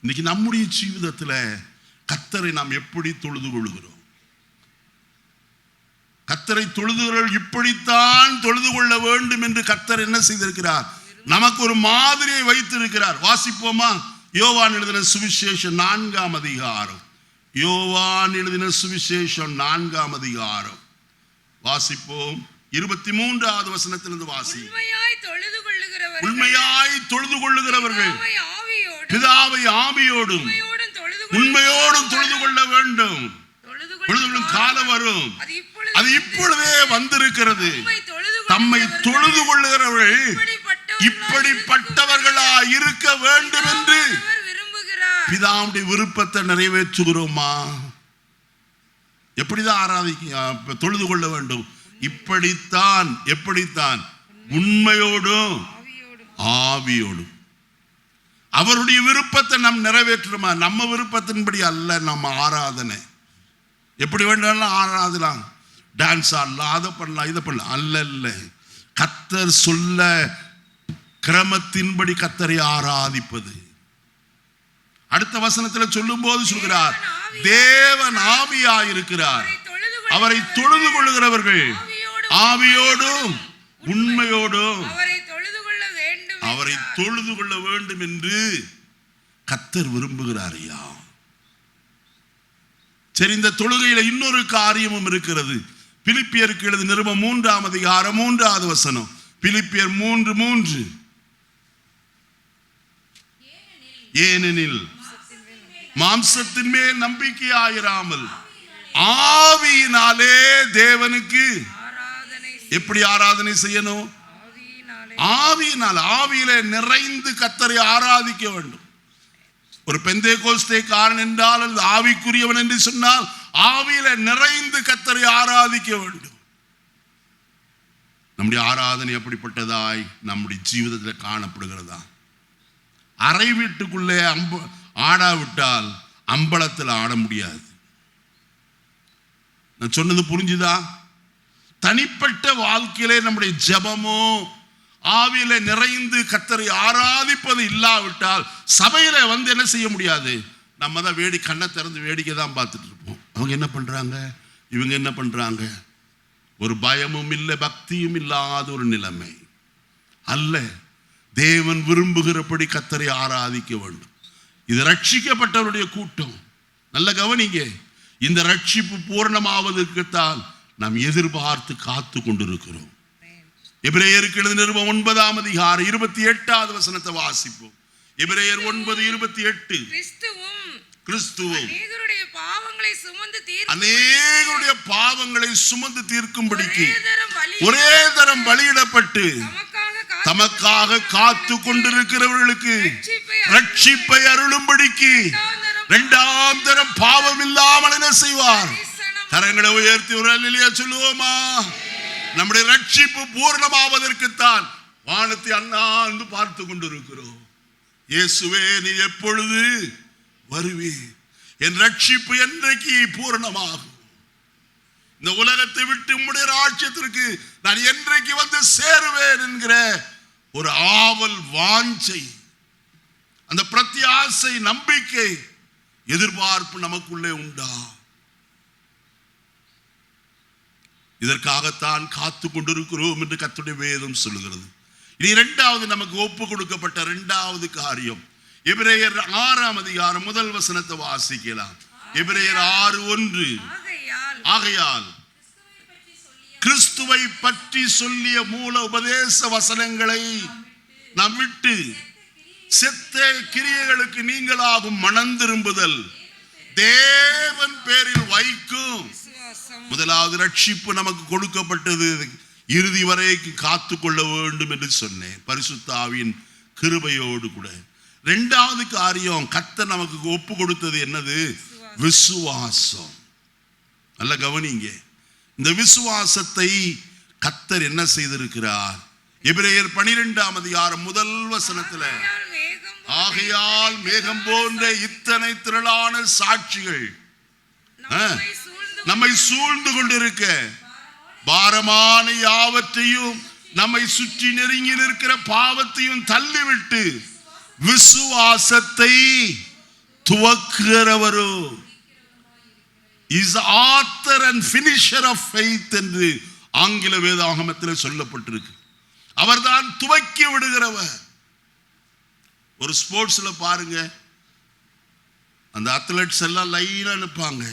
இன்னைக்கு நம்முடைய ஜீவிதத்தில் கர்த்தரை நாம் எப்படி தொழுது கொள்கிறோம்? கர்த்தரை தொழுதுகிறவர்கள் இப்படித்தான் தொழுது கொள்ள வேண்டும் என்று கர்த்தர் என்ன செய்திருக்கிறார்? நமக்கு ஒரு மாதிரியை வைத்திருக்கிறார். வாசிப்போமா? யோவான் எழுதின சுவிசேஷம் 4ஆம் அதிகாரம். யோவான் எழுதின சுவிசேஷம் 4ஆம் அதிகாரம் வாசிப்போம். 23வது வசனத்திலிருந்து வாசி. உண்மையாய் தொழுது கொள்ளுகிறவர்கள் பிதாவை ஆவியோடும் உண்மையோடும் தொழுது கொள்ள வேண்டும். காலம் வரும், அது இப்பொழுதே வந்திருக்கிறது. தம்மை தொழுது கொள்ளுகிறவர்கள் இப்படிப்பட்டவர்களா இருக்க வேண்டும் என்று பிதாவுடைய விருப்பத்தை நிறைவேற்றுகிறோமா? எப்படிதான் ஆராதிக்க தொழுது கொள்ள வேண்டும்? எப்படித்தான் உண்மையோடும் ஆவியோடும். அவருடைய விருப்பத்தை நாம் நிறைவேற்றுமா? நம்ம விருப்பத்தின்படி அல்ல. நம்ம ஆராதனை எப்படி வேண்டாலும் ஆராதலாம், டான்ஸ் ஆடலாம், அதை பண்ணலாம், இதை பண்ணலாம். அல்ல, கர்த்தர் சொல்ல கிரமத்தின்படி கர்த்தரை ஆராதிப்பது. அடுத்த வசனத்தில் சொல்லும் போது சொல்கிறார், தேவன் ஆவியாயிருக்கிறார். அவரை தொழுது கொள்ளுகிறவர்கள் ஆவியோடும் உண்மையோடும் அவரை தொழுது கொள்ள வேண்டும் என்று கர்த்தர் விரும்புகிறார். ஐயா, சரி, இந்த தொழுகையில இன்னொரு காரியமும் இருக்கிறது. பிலிப்பியருக்கு எழுதின நிருபம் 3ஆம் அதிகாரம் 3வது வசனம். பிலிப்பியர் 3:3. ஏனெனில் மாம்சத்தின் மேல் நம்பிக்கையாயிராமல் ஆவியினாலே தேவனுக்கு எப்படி ஆராதனை செய்யணும்? ஆவியினால். ஆவியிலே நிறைந்து கர்த்தரை ஆராதிக்க வேண்டும். ஒரு பெந்தேகோஸ்தேக்காரன் என்றால் அல்லது ஆவிக்குரியவன் என்று சொன்னால் ஆவியில நிறைந்து கர்த்தரை ஆராதிக்க வேண்டும். நம்முடைய ஆராதனை அப்படிப்பட்டதாய் நம்முடைய ஜீவிதத்தில் காணப்படுகிறதா? அறை வீட்டுக்குள்ளே ஆடாவிட்டால் அம்பலத்தில் ஆட முடியாது. நான் சொன்னது புரிஞ்சுதா? தனிப்பட்ட வாழ்க்கையிலே நம்முடைய ஜெபமோ ஆவியில நிறைந்து கர்த்தரை ஆராதிப்பது இல்லாவிட்டால் சபையில வந்து என்ன செய்ய முடியாது? நம்ம தான் கண்ணை திறந்து வேடிக்கை தான் பார்த்துட்டு இருப்போம். அவங்க என்ன பண்றாங்க, இவங்க என்ன பண்றாங்க? ஒரு பயமும் இல்லை, பக்தியும் இல்லாத ஒரு நிலைமை அல்ல. தேவன் விரும்புகிறபடி கர்த்தரை ஆராதிக்க வேண்டும். இது ரட்சிக்கப்பட்டவருடைய கூட்டம். நல்ல கவனிங்க. இந்த ரட்சிப்பு பூரணமாவதற்குத்தான் நாம் எதிர்பார்த்து காத்து கொண்டிருக்கிறோம். எபிரேயருக்கு எழுதின நிருபம் 9ஆம் அதிகாரம் 28வது வசனத்தை வாசிப்போம். எபிரேயர் 9:28. கிறிஸ்துவும் அநேகருடைய பாவங்களை சுமந்து தீர்க்கும்படிக்கு ஒரே தரம் பலியிடப்பட்டு தமக்காக காத்து கொண்டிருக்கிறவர்களுக்கு ரட்சிப்பை அருளும்படிக்கு 2ஆம் தரம் பாவம் இல்லாமல் என்ன செய்வார்? கரங்களை உயர்த்தி ஒரு அல்லேலூயா சொல்லுவோமா? நம்முடைய ரட்சிப்பு பூர்ணமாவதற்குத்தான் வானத்தை அண்ணாந்து பார்த்து கொண்டிருக்கிறோம். இயேசுவே, நீ எப்பொழுது வருவே? என் ரட்சிப்பு என்றைக்கு பூரணமாகும்? இந்த உலகத்தை விட்டு உம்முடைய ராஜ்யத்திற்கு நான் என்றைக்கு வந்து சேருவேன் என்கிற ஒரு ஆவல், வாஞ்சை, அந்த பிரத்யாசை, நம்பிக்கை, எதிர்பார்ப்பு நமக்குள்ளே உண்டா? இதற்காகத்தான் காத்து கொண்டிருக்கிறோம் என்று கர்த்தருடைய வேதம் சொல்லுகிறது. இனி இரண்டாவது நமக்கு ஒப்பு கொடுக்கப்பட்ட இரண்டாவது காரியம் எபிரேயர் 6ஆம் அதிகாரம் 1 வசனத்தை வாசிக்கலாம். எபிரேயர் 6:1. ஆகையால் கிறிஸ்துவை பற்றி சொல்லிய மூல உபதேச வசனங்களை நாம் விட்டு செத்த கிரியைகளுக்கு நீங்களாகும் மனம் திரும்புதல் தேவன் பேரில் வைக்கும். முதலாவது ரட்சிப்பு நமக்கு கொடுக்கப்பட்டது இறுதி வரைக்கும் காத்து கொள்ள வேண்டும் என்று சொன்னேன், பரிசுத்த ஆவியின் கிருபையோடு கூட. இரண்டாவது காரியம் கர்த்தர் நமக்கு ஒப்பு கொடுத்தது என்னது? விசுவாசம். நல்ல கவனிங்க. இந்த விசுவாசத்தை கர்த்தர் என்ன செய்திருக்கிறார்? எபிரேயர் 12ஆம் அதிகாரம் 1 வசனத்துல, ஆகையால் மேகம் போன்ற இத்தனை திரளான சாட்சிகள் நம்மை சூழ்ந்து கொண்டிருக்க பாரமான யாவற்றையும் நம்மை சுற்றி நெருங்கி நிற்கிற பாவத்தையும் தள்ளிவிட்டு விசுவாசத்தை துவக்குகிறவரோ is author and finisher of faith என்று ஆங்கில வேதாகமத்தில் சொல்லப்பட்டிருக்கு. அவர்தான் துவக்கி விடுகிறவர். ஒரு ஸ்போர்ட்ஸ்ல பாருங்க, அந்த அத்லெட்ஸ் எல்லாம் லைனா நிற்பாங்க.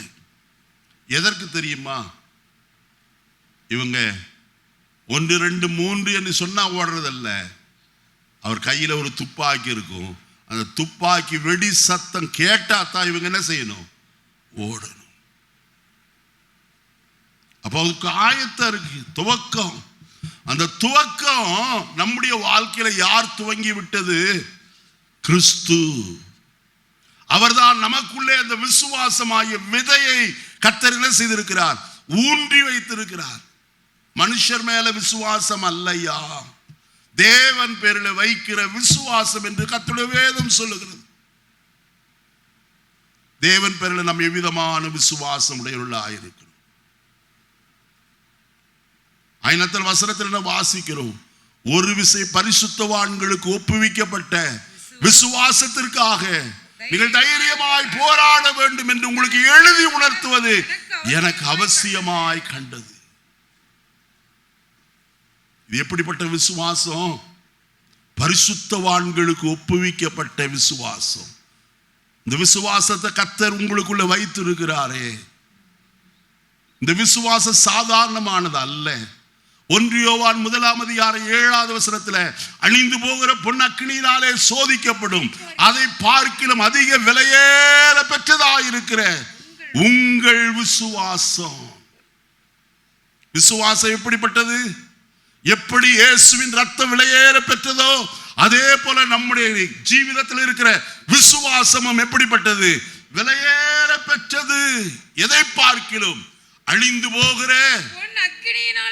எதற்கு தெரியுமா? இவங்க 1 2 3 என்று சொன்னா ஓடுறதல்ல. அவர் கையில ஒரு துப்பாக்கி இருக்கும். அந்த துப்பாக்கி வெடி சத்தம் கேட்டா தான் இவங்க என்ன செய்யணும்? ஓடணும். அப்போ அதுக்கு ஆயத்தம் இருக்கு, துவக்கம். அந்த துவக்கம் நம்முடைய வாழ்க்கையில யார் துவங்கி விட்டது? கிறிஸ்து. அவர்தான் நமக்குள்ளே அந்த விசுவாசமாகிய விதையை கர்த்தர் என்ன செய்திருக்கிறார்? ஊன்றி வைத்திருக்கிறார். மனுஷர் மேல விசுவாசம் அல்லையா, தேவன் பேரில் வைக்கிற விசுவாசம் என்று கர்த்தருடைய வேதம் சொல்லுகிறது. தேவன் பேரில் நம்ம எவ்விதமான விசுவாசம் உடையவர்களாயிருக்கிறோம். ஐநத்தில் வசனத்தில் என்ன வாசிக்கிறோம்? ஒரு விசை பரிசுத்தவான்களுக்கு ஒப்புவிக்கப்பட்ட விசுவாசத்திற்காக நீங்கள் தைரியமாய் போராட வேண்டும் என்று உங்களுக்கு எழுதி உணர்த்துவது எனக்கு அவசியமாய் கண்டது. இது எப்படிப்பட்ட விசுவாசம்? பரிசுத்தவான்களுக்கு ஒப்புவிக்கப்பட்ட விசுவாசம். இந்த விசுவாசத்தை கர்த்தர் உங்களுக்குள்ள வைத்திருக்கிறாரே. இந்த விசுவாசம் சாதாரணமானது அல்ல. 1 யோவான் 1:7 அழிந்து போகிற பொன் அக்கினியினாலே சோதிக்கப்படும், அதை பார்க்கிலும் அதிக விலையேற பெற்றதாயிருக்கிற உங்கள் விசுவாசம். விசுவாசம் எப்படிப்பட்டது? எப்படி இயேசுவின் ரத்தம் விலையேற பெற்றதோ அதே போல நம்முடைய ஜீவிதத்தில் இருக்கிற விசுவாசமும் எப்படிப்பட்டது? விலையேற பெற்றது. எதை பார்க்கிலும் அழிந்து போகிற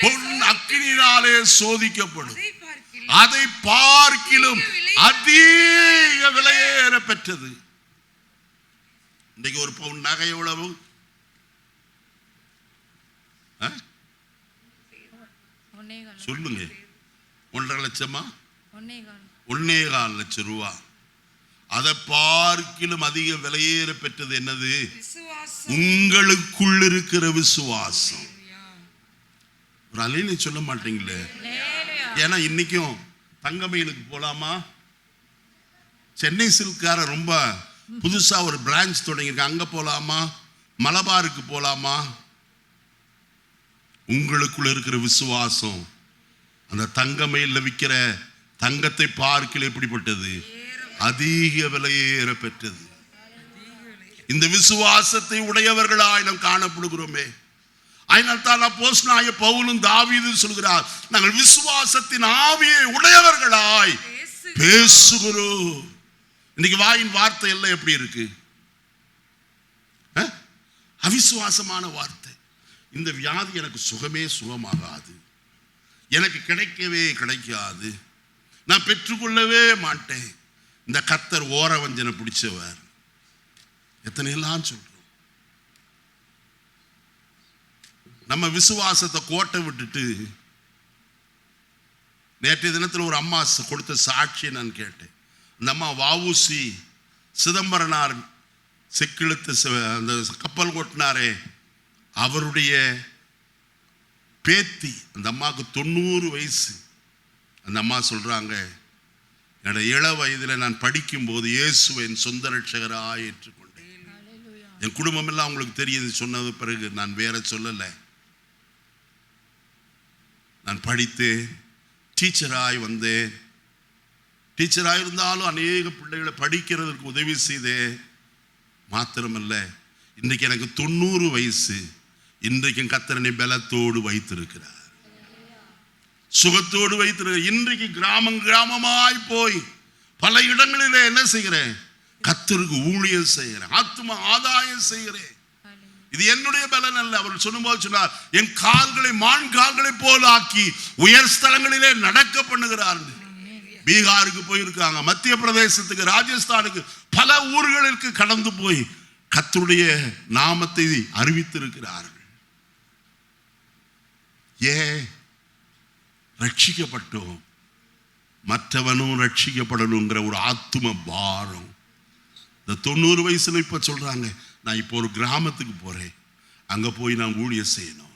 பொன் அக்கினியினாலே சோதிக்கப்படும், அதை பார்க்கிலும் அதிக விலையேற பெற்றது. இன்னைக்கு ஒரு பவுன் நகை எவ்வளவு? சொல்லுங்க. 1.5 லட்சமா? 1.25 லட்சம் ரூபா. அதை பார்க்கிலும் அதிக விலையேற பெற்றது என்னது? உங்களுக்குள் இருக்கிற விசுவாசம். ஒரு அலையில சொல்ல மாட்டீங்களே. ஏன்னா இன்னைக்கும் தங்கமயிலுக்கு போலாமா? சென்னை சில்கார ரொம்ப புதுசா ஒரு பிரான்ச் தொடங்கியிருக்க, அங்க போலாமா? மலபாருக்கு போலாமா? உங்களுக்குள்ள இருக்கிற விசுவாசம் அந்த தங்கமயில விற்கிற தங்கத்தை பார்க்கல எப்படிப்பட்டது? அதிக விலையேற பெற்றது. இந்த விசுவாசத்தை உடையவர்களாய் நாம் காணப்படுகிறோமே. அதனால்தான் அப்போஸ்தலனாகிய பவுலும் தாவீதும் சொல்கிறார், நாங்கள் விசுவாசத்தின் ஆவியை உடையவர்களாய் பேசுகிறோம். இன்னைக்கு வாயின் வார்த்தை எல்லாம் எப்படி இருக்கு? அவிசுவாசமான வார்த்தை. இந்த வியாதி எனக்கு சுகமாகாது, எனக்கு கிடைக்கவே கிடைக்காது, நான் பெற்றுக்கொள்ளவே மாட்டேன். இந்த கர்த்தர் ஓரவஞ்சனை பிடிச்சவர். எத்தனை எல்லாம் சொல்றோம். நம்ம விசுவாசத்தை கோட்டை விட்டுட்டு, நேற்றைய தினத்தில் ஒரு அம்மா கொடுத்த சாட்சியை நான் கேட்டேன். அந்த அம்மா வஉசி சிதம்பரனார் செக்கிழுத்து அந்த கப்பல் கொட்டினாரே, அவருடைய பேத்தி. அந்த அம்மாவுக்கு 90 வயசு. அந்த அம்மா சொல்றாங்க, என்னோட இள வயதில் நான் படிக்கும்போது இயேசுவை என் சொந்த ரட்சகராய் ஏற்றுக்கொண்டேன். என் குடும்பம் எல்லாம் உங்களுக்கு தெரியுது. சொன்னது பிறகு நான் வேற சொல்லலை. நான் படித்து டீச்சராய் வந்தேன். டீச்சராக இருந்தாலும் அநேக பிள்ளைகளை படிக்கிறதுக்கு உதவி செய்தேன். மாத்திரமல்ல, இன்றைக்கு எனக்கு 90 வயசு. இன்றைக்கும் கர்த்தர் பலத்தோடு வைத்திருக்கிறார், சுகத்தோடு வைத்திருக்கிறார். இன்றைக்கு கிராமமாய் போய் பல இடங்களிலே என்ன செய்கிறேன்? கர்த்தருக்கு ஊழியம் செய்கிறேன், ஆத்தும ஆதாயம் செய்கிறேன். இது என்னுடைய பலன் அல்ல. அவர் சொல்லும்போது சொன்னார், என் கால்களை மான் கால்களை போல் ஆக்கி உயர் ஸ்தலங்களிலே நடக்க பண்ணுகிறார். பீகாருக்கு போயிருக்காங்க, மத்திய பிரதேசத்துக்கு, ராஜஸ்தானுக்கு, பல ஊர்களுக்கு கடந்து போய் கர்த்தருடைய நாமத்தை அறிவித்திருக்கிறார்கள். ரட்சிக்கப்பட்டோம், மற்றவனும் ரட்சிக்கப்படணுங்கிற ஒரு ஆத்தும பாரம். இந்த 90 வயசுல இப்ப சொல்றாங்க, நான் இப்போ ஒரு கிராமத்துக்கு போறேன், அங்க போய் நான் ஊழியம் செய்யணும்.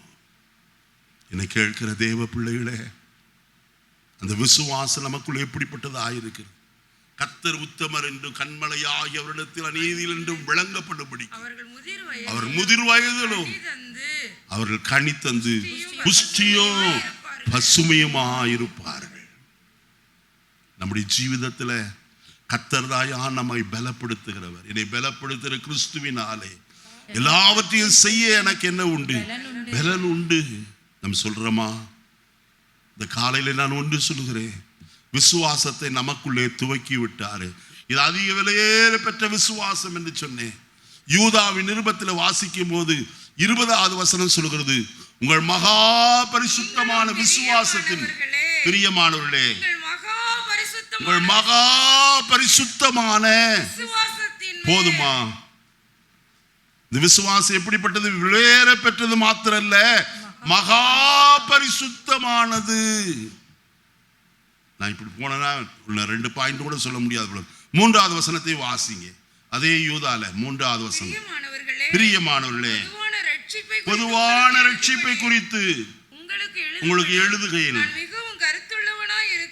என்னை கேட்கிற தேவ பிள்ளைகளே, அந்த விசுவாசம் நமக்குள்ள எப்படிப்பட்டதாக இருக்கிறது? கர்த்தர் உத்தமர் என்றும் கண்மலையாகி அவரிடத்தில் அநீதியில் என்றும் விளங்கப்படும்படி அவர் முதிர் வயதிலும் அவர்கள் கனி தந்து புஷ்டியும் பசுமையுமாயிருப்பார்கள். நம்முடைய ஜீவிதத்தில் கர்த்தர் தாயா நம்மை பலப்படுத்துகிறவர். என்னை பலப்படுத்துகிற கிறிஸ்துவினாலே எல்லாவற்றையும் செய்ய எனக்கு என்ன உண்டு? பலன் உண்டு. நம்ம சொல்றோமா? இந்த காலையில நான் ஒன்று சொல்லுகிறேன், விசுவாசத்தை நமக்குள்ளே துவக்கி விட்டாரு. இது அதிக விலையேற பெற்ற விசுவாசம் என்று சொன்னேன். யூதாவின் நிருபத்தில் வாசிக்கும் போது 20வது வசனம் சொல்கிறது, உங்கள் மகா பரிசுத்தமான விசுவாசத்தின் பிரியமானவர்களே, உங்கள் மகா பரிசுத்தமான போதுமா? இந்த விசுவாசம் எப்படிப்பட்டது? விலையேற பெற்றது மாத்திரல்ல, மகா பரிசுத்தமானது. நான் இப்படி போனா 2 பாயிண்ட் கூட சொல்ல முடியாது. 3வது வசனத்தை வாசிங்க. அதே யூதால 3வது வசனம், பிரியமானவர்களே, பொதுவான ரட்சிப்பை குறித்து உங்களுக்கு எழுதுகையில்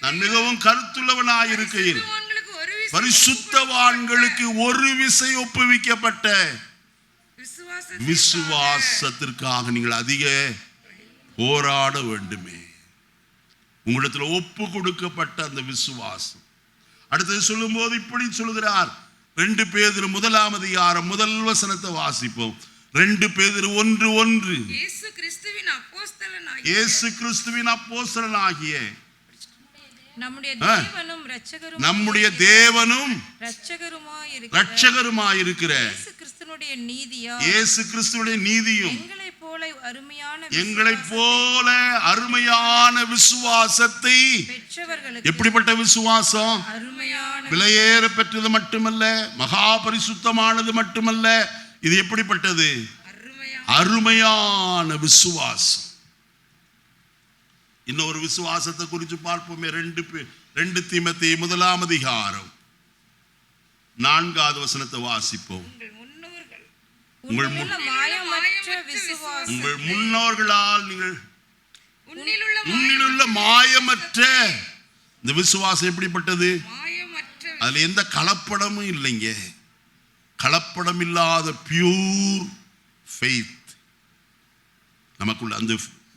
நான் மிகவும் கருத்துள்ளவனாய் இருக்கையில் பரிசுத்தவான்களுக்கு ஒரு விசை ஒப்புவிக்கப்பட்ட விசுவாசத்திற்காக நீங்கள் அதிக போராட வேண்டுமே. உங்களிடத்தில் ஒப்பு கொடுக்கப்பட்ட அந்த விசுவாசம். அடுத்தது சொல்லும் போது இப்படி சொல்லுகிறார். 2 பேதுரு 1 அதிகாரம் 1 வசனத்தை வாசிப்போம். 2 பேதுரு 1:1. இயேசு கிறிஸ்துவின் அப்போஸ்தலனாகிய நம்முடைய தேவனும் இரட்சகருமாயிருக்கிற இயேசு கிறிஸ்துவினுடைய நீதியும் எங்களைப் போல அருமையான விசுவாசத்தை பெற்றவர்களுக்கு. எப்படிப்பட்ட விசுவாசம்? விலையேற பெற்றது மட்டுமல்ல, மகா பரிசுத்தமானது மட்டுமல்ல, இது எப்படிப்பட்டது? அருமையான விசுவாசம். இன்னொரு விசுவாசத்தை குறித்து பார்ப்போமே. 2 தீமோத்தேயு 1 அதிகாரம் 4 வசனத்தை வாசிப்போம். உங்கள் முன்னோர்களால் நீங்கள் உன்னிலுள்ள மாயமற்ற இந்த விசுவாசம் எப்படிப்பட்டது? அதுல எந்த கலப்படமும் இல்லைங்க. கலப்படம் இல்லாத பியூர் ஃபெய்த் நமக்குள்ள அந்த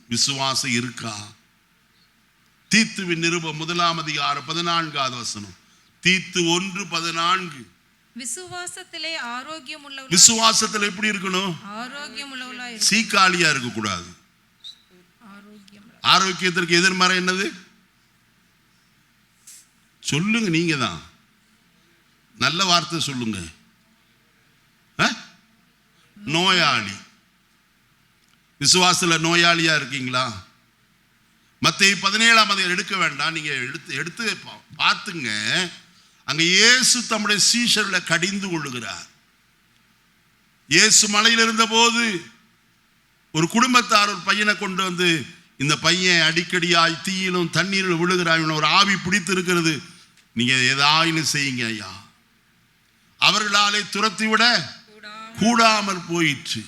விசுவாசம் இருக்கா? தீத்துவின் நிருபம் 1 அதிகாரம் 14 வசனம். தீத்து 1:14. விசுவாசத்திலே ஆரோக்கியம் உள்ளவர்களாய். விசுவாசத்துல எப்படி இருக்கணும்? ஆரோக்கியம் உள்ளவர்களாய். சீக்காளியா இருக்க கூடாது. ஆரோக்கியத்திற்கு எதிர்மறை என்னது? சொல்லுங்க, நீங்க தான் நல்ல வார்த்தை சொல்லுங்க. நோயாளி. விசுவாசத்துல நோயாளியா இருக்கீங்களா? மத்தேயு 17 அதிகாரம் எடுக்க வேண்டாம், நீங்க எடுத்து பார்த்துங்க. அங்க இயேசு தம்முடைய சீஷர்களை கடிந்து கொள்ளுகிறார். இயேசு மலையில் இருந்த போது ஒரு குடும்பத்தார் ஒரு பையனை கொண்டு வந்து, இந்த பையன் அடிக்கடியாய் தீயிலும் தண்ணீரில் விழுகிறாய், ஒரு ஆவி பிடித்து இருக்கிறது, நீங்க ஏதாயிலும் செய்யுங்க ஐயா. அவர்களாலே துரத்தி விட கூடாமல் போயிற்று.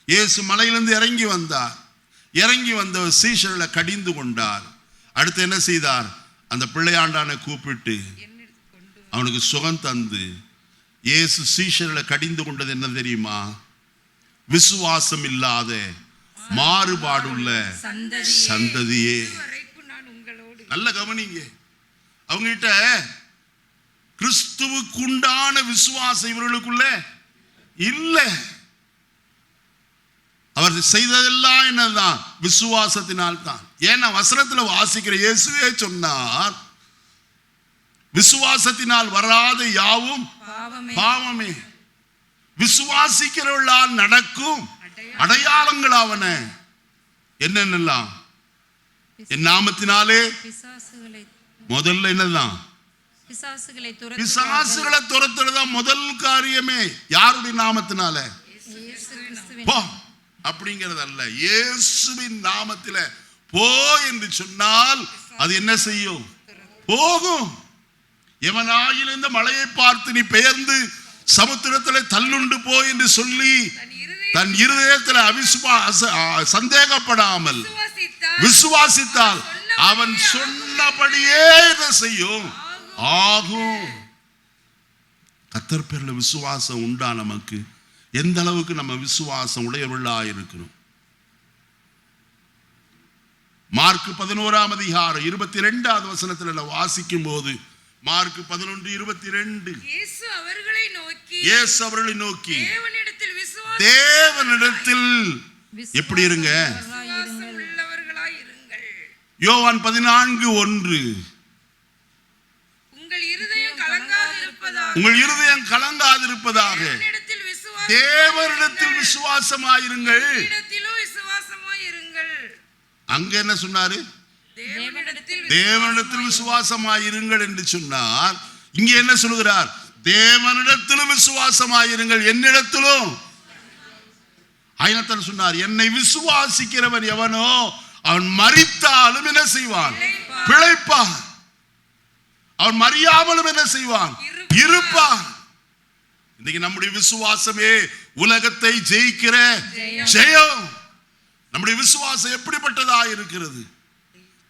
இயேசு மலையிலிருந்து இறங்கி வந்தார். இறங்கி வந்த சீஷர்களை கடிந்து கொண்டார். அடுத்து என்ன செய்தார்? அந்த பிள்ளையாண்டானை கூப்பிட்டு அவனுக்கு சுகம் தந்து, இயேசு சீஷர்களை கடிந்து கொண்டது என்ன தெரியுமா? விசுவாசம் இல்லாத மாறுபாடுள்ள சந்ததியே. நல்ல கவனிங்க. அவங்க கிட்ட கிறிஸ்துவுக்கு உண்டான விசுவாசம் இவர்களுக்குள்ள இல்ல. அவர் செய்ததெல்லாம் என்னதான்? விசுவாசத்தினால் தான். ஏன்னா வசனத்துல வாசிக்கிற இயேசுவே சொன்னார், விசுவாசத்தினால் வராத யாவும் பாவமே. விசுவாசிக்கிறவர்களால் நடக்கும் அடையாளங்கள் ஆவன. என்னென்னலாம்? என் நாமத்தினாலே முதல்ல என்னதான்? பிசாசுகளை துரத்துறதுதான் முதல் காரியமே. யாருடைய நாமத்தினால? அப்படிங்கிறது அல்ல. இயேசுவின் நாமத்தில போ என்று சொன்னால் அது என்ன செய்யும்? போகும். எவனாயில் இந்த மலையை பார்த்து நீ பெயர்ந்து சமுத்திரத்தில் தள்ளுண்டு போ என்று சொல்லி தன் இருதயத்தில் சந்தேகப்படாமல் விசுவாசித்தால் அவன் சொன்னபடியே இதை செய்யும், ஆகும். கர்த்தர் பேர்ல விசுவாசம் உண்டா நமக்கு? எந்த அளவுக்கு நம்ம விசுவாசம் உடையவர்களா இருக்கிறோம்? மார்க் 11 அதிகாரம் 22 வசனத்துல வாசிக்கும் போது, மார்க் 11:22, இயேசு அவர்களை நோக்கி தேவனிடத்தில் எப்படி இருங்க? யோவான் 14:1, உங்கள் இருதயம் கலங்காதிருப்பதாக தேவனிடத்தில் விசுவாசமாயிருங்கள். அங்க என்ன சொன்னாரு? தேவனிடத்தில் விசுவாசமாயிருங்கள் என்று சொன்னார். இங்க என்ன சொல்லுகிறார்? தேவனிடத்திலும் விசுவாசமாயிருங்கள், என்னிடத்திலும். ஆயனத்தான் சொன்னார், என்னை விசுவாசிக்கிறவன் எவனோ அவன் மரித்தாலும் என்ன செய்வான்? பிழைப்பான். அவன் மறியாமலும் என்ன செய்வான்? இருப்பான். இன்னைக்கு நம்முடைய விசுவாசமே உலகத்தை ஜெயிக்கிற ஜெயம். நம்முடைய விசுவாசம் எப்படிப்பட்டதா இருக்கிறது?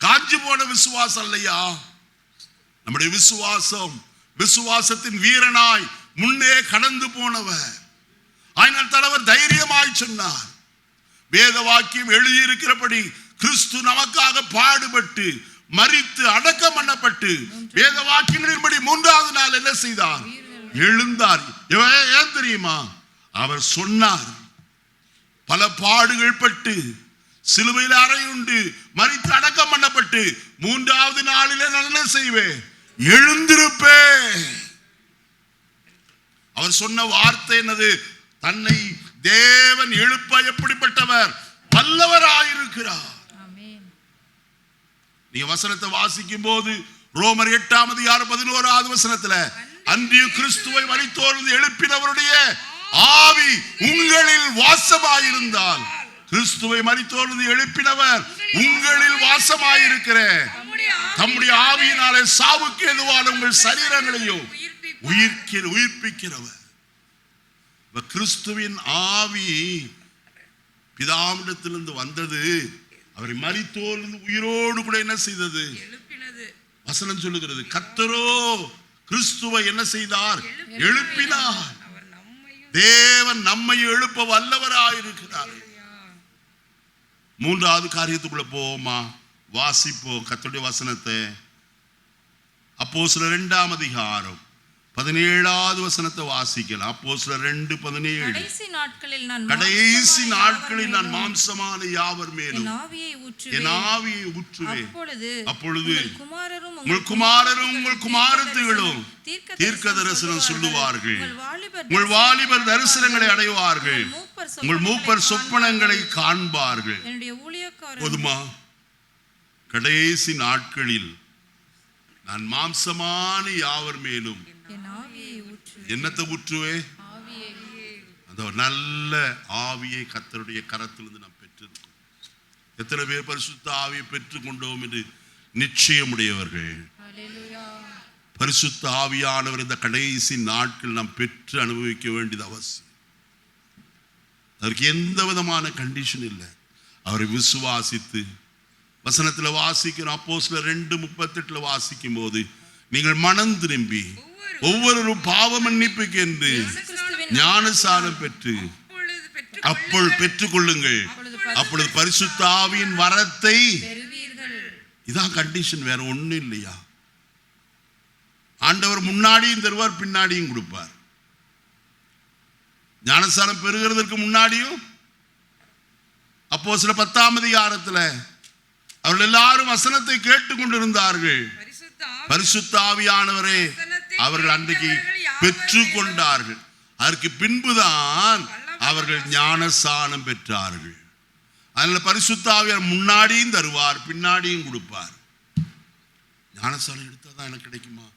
காஞ்சி போன விசுவாசம் இல்லையா நம்முடைய விசுவாசம். விசுவாசத்தின் வீரனாய் முன்னே கடந்து போனவர். ஆயினால் தலைவர் தைரியமாய் சொன்னார், வேத வாக்கியம் எழுதியிருக்கிறபடி கிறிஸ்து நமக்காக பாடுபட்டு மரித்து அடக்கம் பண்ணப்பட்டு வேத வாக்கியங்களின்படி மூன்றாவது நாள் என்ன செய்தார்? எழுந்தார். ஏன் தெரியுமா? அவர் சொன்னார், பல பாடுகள் பட்டு சிலுவையில் அறையுண்டு மரித்து அடக்கம் பண்ணப்பட்டு மூன்றாவது நாளிலே நான் என்ன செய்வேன்? எழுந்திருப்பேன். அவர் சொன்ன வார்த்தை என்னது? தன்னை தேவன் எழுப்ப எப்படிப்பட்டவர்? வல்லவராயிருக்கிறார். நீங்க வசனத்தை வாசிக்கும் போது ரோமர் 8:11 வசனத்துல, அன்றியும் கிறிஸ்துவை மரித்தோரிலிருந்து எழுப்பினவருடைய ஆவி உங்களில் வாசமாயிருந்தால், கிறிஸ்துவை மரித்தோரிலிருந்து எழுப்பினவர் உங்களில் வாசமாயிருக்கிற தம்முடைய ஆவியினாலே சாவுக்கு எதுவான உங்கள் சரீரங்களையும் உயிர்ப்பிக்கிறவர். கிறிஸ்துவின் ஆவி பிதாவிடத்திலிருந்து வந்தது, அவரை மரித்தோரிலிருந்து உயிரோடு கூட என்ன செய்தது? வசனம் சொல்லுகிறது, கர்த்தரோ கிறிஸ்துவை என்ன செய்தார்? எழுப்பினார். தேவன் நம்மை எழுப்ப வல்லவராயிருக்கிறார். மூன்றாவது காரியத்துக்குள்ள போவோமா? வாசிப்போம் கர்த்தருடைய வசனத்தை. அப்போஸ்தலர் 2 17 வசனத்தை வாசிக்கலாம். அப்போஸ்தலர் 2:17. கடைசி நாட்களில் நான் மாம்சமான யாவர் மேலும் என் ஆவியை ஊற்றுவேன். அப்பொழுது உங்கள் குமாரரும் உங்கள் குமாரத்திகளும் தீர்க்க தரிசனம் சொல்லுவார்கள். உங்கள் வாலிபர் தரிசனங்களை அடைவார்கள். உங்கள் மூப்பர் சொப்பனங்களை காண்பார்கள். போதுமா? கடைசி நாட்களில் நான் மாம்சமான யாவர் மேலும் என்னத்தை ஊற்றுவே? அந்த நல்ல ஆவியை கர்த்தருடைய கரத்திலிருந்து நாம் பெற்றிருக்கோம். எத்தனை பேர் பரிசுத்த ஆவியை பெற்றுக் கொண்டோம் என்று நிச்சயமுடையவர்கள்? பரிசுத்த ஆவியானவர் இந்த கடைசி நாட்கள் நாம் பெற்று அனுபவிக்க வேண்டியது அவசியம். அதற்கு எந்த விதமான கண்டிஷன் இல்லை. அவரை விசுவாசித்து வசனத்தில் வாசிக்கிறோம். அப்போஸ்தலர் 2:38 வாசிக்கும் போது, நீங்கள் மனம் திரும்பி ஒவ்வொரு பாவ மன்னிப்புக்கு என்று ஞானசாரம் பெற்று அப்பொழுது பெற்றுக் கொள்ளுங்கள், அப்பொழுது பரிசுத்த ஆவியின் வரத்தை. இதான் கண்டிஷன், வேற ஒண்ணும் இல்லையா? ஆண்டவர் முன்னாடியும் தருவார், பின்னாடியும் கொடுப்பார். ஞானசாரம் பெறுகிறதற்கு முன்னாடியும் அப்போஸ்தலர் 10 அவர்கள் எல்லாரும் வசனத்தை கேட்டுக் கொண்டிருந்தார்கள். பரிசுத்த ஆவியானவரே அவர்கள் அன்றைக்கு பெற்றுக் கொண்டார்கள். அதற்கு பின்புதான் அவர்கள் ஞானசானம் பெற்றார்கள். அதனால பரிசுத்த ஆவியார் முன்னாடியும் தருவார், பின்னாடியும் கொடுப்பார். ஞானசானம் எடுத்தாதான் எனக்கு கிடைக்குமா?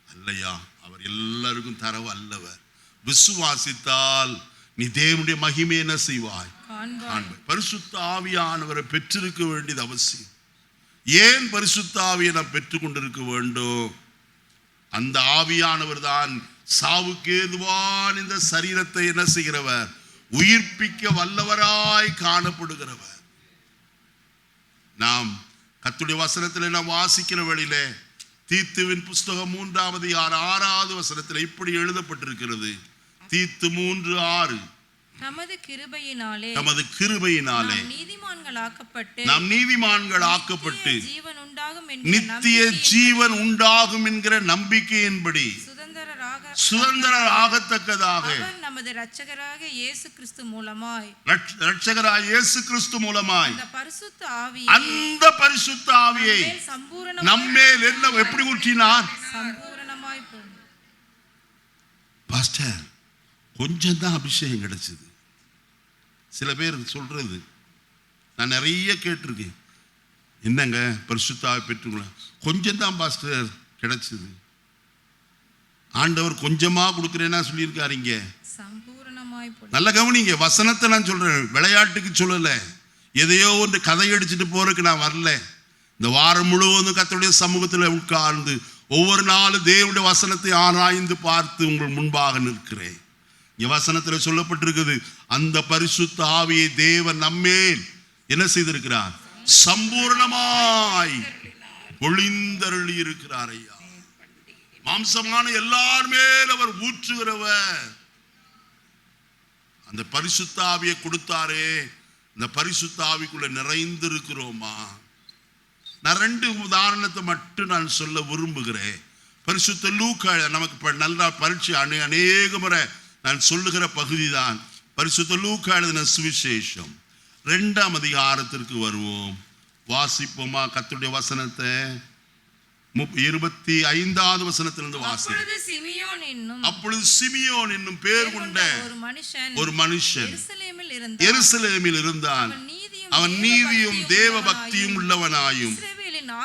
அல்லையா, அவர் எல்லாருக்கும் தர வல்லவர். விசுவாசித்தால் நீ தேவனுடைய மகிமை என்ன செய்வாய்? பரிசுத்த ஆவியானவரை பெற்றிருக்க வேண்டியது அவசியம். ஏன் பரிசுத்த ஆவியை நாம் பெற்றுக் கொண்டிருக்க வேண்டும்? அந்த ஆவியானவர் தான் சாவுக்கு ஏதுவான இந்த சரீரத்தை என்ன செய்கிறவர்? உயிர்ப்பிக்க வல்லவராய் காணப்படுகிறவர். நாம் கர்த்தருடைய வசனத்தில் நாம் வாசிக்கிற வழியில தீத்துவின் புஸ்தகம் 3 வசனத்தில் இப்படி எழுதப்பட்டிருக்கிறது. தீத்து 3:6, நமது கிருபையினாலே நாம் நீதிமான்களாக்கப்பட்டு நித்திய ஜீவன் உண்டாகும் என்கிற நம்பிக்கையின்படி சுதந்திரராகத்தக்கதாக நமது இரட்சகராக இயேசு கிறிஸ்து மூலமாய் அந்த பரிசுத்த ஆவியை நம்மேல் என்ன எப்படி ஊற்றினார்? பாஸ்டர், கொஞ்சம் தான் அபிஷேகம் கிடைச்சது. சில பேர் சொல்றது நான் நிறைய கேட்டிருக்கேன். என்னங்க பரிசுத்த ஆவி பெற்றுங்களா? கொஞ்சம் தான் பாஸ்டர் கிடைச்சது. ஆண்டவர் கொஞ்சமா கொடுக்கிறேன்னா சொல்லியிருக்காருங்க. நல்ல கவனிங்க, வசனத்தை நான் சொல்றேன், விளையாட்டுக்கு சொல்லல. எதையோ ஒன்று கதை அடிச்சுட்டு போறதுக்கு நான் வரல. இந்த வாரம் முழுவதும் கர்த்தருடைய சமூகத்தில் உட்கார்ந்து ஒவ்வொரு நாளும் தேவனுடைய வசனத்தை ஆராய்ந்து பார்த்து உங்கள் முன்பாக நிற்கிறேன். வசனத்தில் சொல்லப்பட்டிருக்குது, அந்த பரிசுத்த ஆவியை தேவன் நம்மேல் என்ன செய்திருக்கிறார்? சம்பூர்ணமாய் பொழிந்தருளி இருக்கிறார். ஐயா, மாம்சமான எல்லார் மேல் அவர் ஊற்றுகிறவர். அந்த பரிசுத்த ஆவியை கொடுத்தாரே, இந்த பரிசுத்த ஆவிக்குள்ள நிறைந்திருக்கிறோமா? நான் 2 உதாரணத்தை மட்டும் நான் சொல்ல விரும்புகிறேன். பரிசுத்த லூக்கா நமக்கு நல்லா பரீட்சை அநேக முறை நான் சொல்லுகிற பகுதி தான் பரிசுத்த லூக்கா எழுதின சுவிசேஷம் 2ஆம் அதிகாரத்திற்கு வருவோம். வாசிப்போமா கர்த்தருடைய வசனத்தை? 25வது வசனத்திலிருந்து வாசிப்போம். அப்பொழுது சிமியோன் என்னும் பேர் கொண்ட ஒரு மனுஷன் எருசலேமில் இருந்தான். அவன் நீதியும் தேவ பக்தியும் உள்ளவனாயும்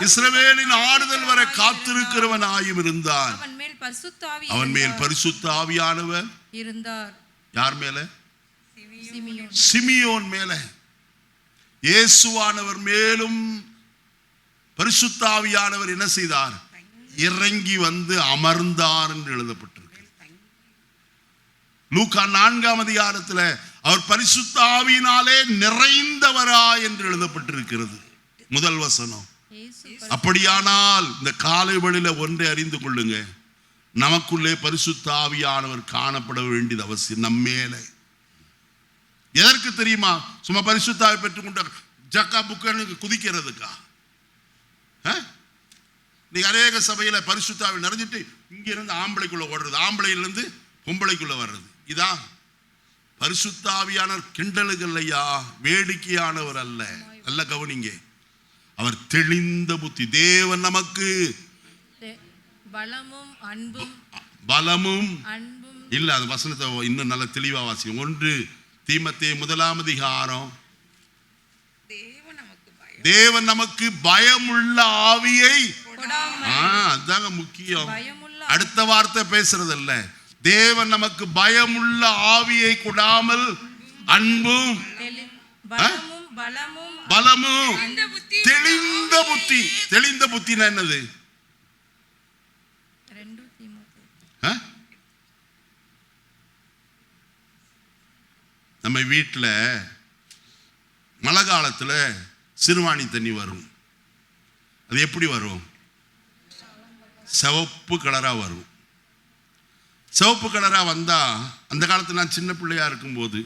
இஸ்ரவேலின் ஆறுதல் வர காத்திருக்கிறவனாயும் இருந்தான். அவன் மேல் பரிசுத்த ஆவியானவர் இருந்தார். யார் மேல? சிமியோன் மேல. இயேசுவானவர் மேலும் பரிசுத்த ஆவியானவர் என்ன செய்தார்? இறங்கி வந்து அமர்ந்தார் என்று எழுதப்பட்டிருக்கு. லூக்கா 4ஆம் அதிகாரத்தில் அவர் பரிசுத்த ஆவியினாலே நிறைந்தவரா என்று எழுதப்பட்டிருக்கிறது. முதல் வசனம். அப்படியானால் இந்த காலை வேளையில ஒன்றை அறிந்து கொள்ளுங்க, நமக்குள்ளே பரிசுத்த ஆவியானவர் காணப்பட வேண்டியது அவசியம். நம்மேல எதற்கு தெரியுமா? சும்மா பரிசுத்த ஆவி பெற்றுக்கொண்ட ஜக்கா புக்கனுக்கு குதிக்கிறதுக்கா? நீங்க அநேக சபையில பரிசுத்த ஆவி நிறைஞ்சிட்டு இங்க இருந்து ஆம்பளைக்குள்ள ஓடுறது, ஆம்பளையிலிருந்து பொம்பளைக்குள்ள வர்றது. இதான் பரிசுத்த ஆவியானவர். கிண்டலுகள் ஐயா, வேடிக்கையானவர் அல்ல. நல்ல கவனிங்க, அவர் தெளிந்த புத்தி. தேவன் நமக்கு பலமும் அன்பும் இல்ல. அந்த வசனத்தை இன்னும் நல்ல தெளிவா வாசிக்கும். 1 தீமோத்தேயு 1ஆம் அதிகாரம். தேவன் நமக்கு பயமுள்ள ஆவியை, அதுதாங்க முக்கியம். அடுத்த வார்த்தை பேசுறது அல்ல. தேவன் நமக்கு பயமுள்ள ஆவியை கொடாமல் அன்பும் பலமும் தெளிந்த புத்தி. தெளிந்த புத்தினா என்னது? நம்ம வீட்டில் மழை காலத்தில் சிறுவாணி தண்ணி வரும். அது எப்படி வரும்? சிவப்பு கலராக வரும். சிவப்பு கலராக வந்தால் அந்த காலத்தில் நான் சின்ன பிள்ளையா இருக்கும்போது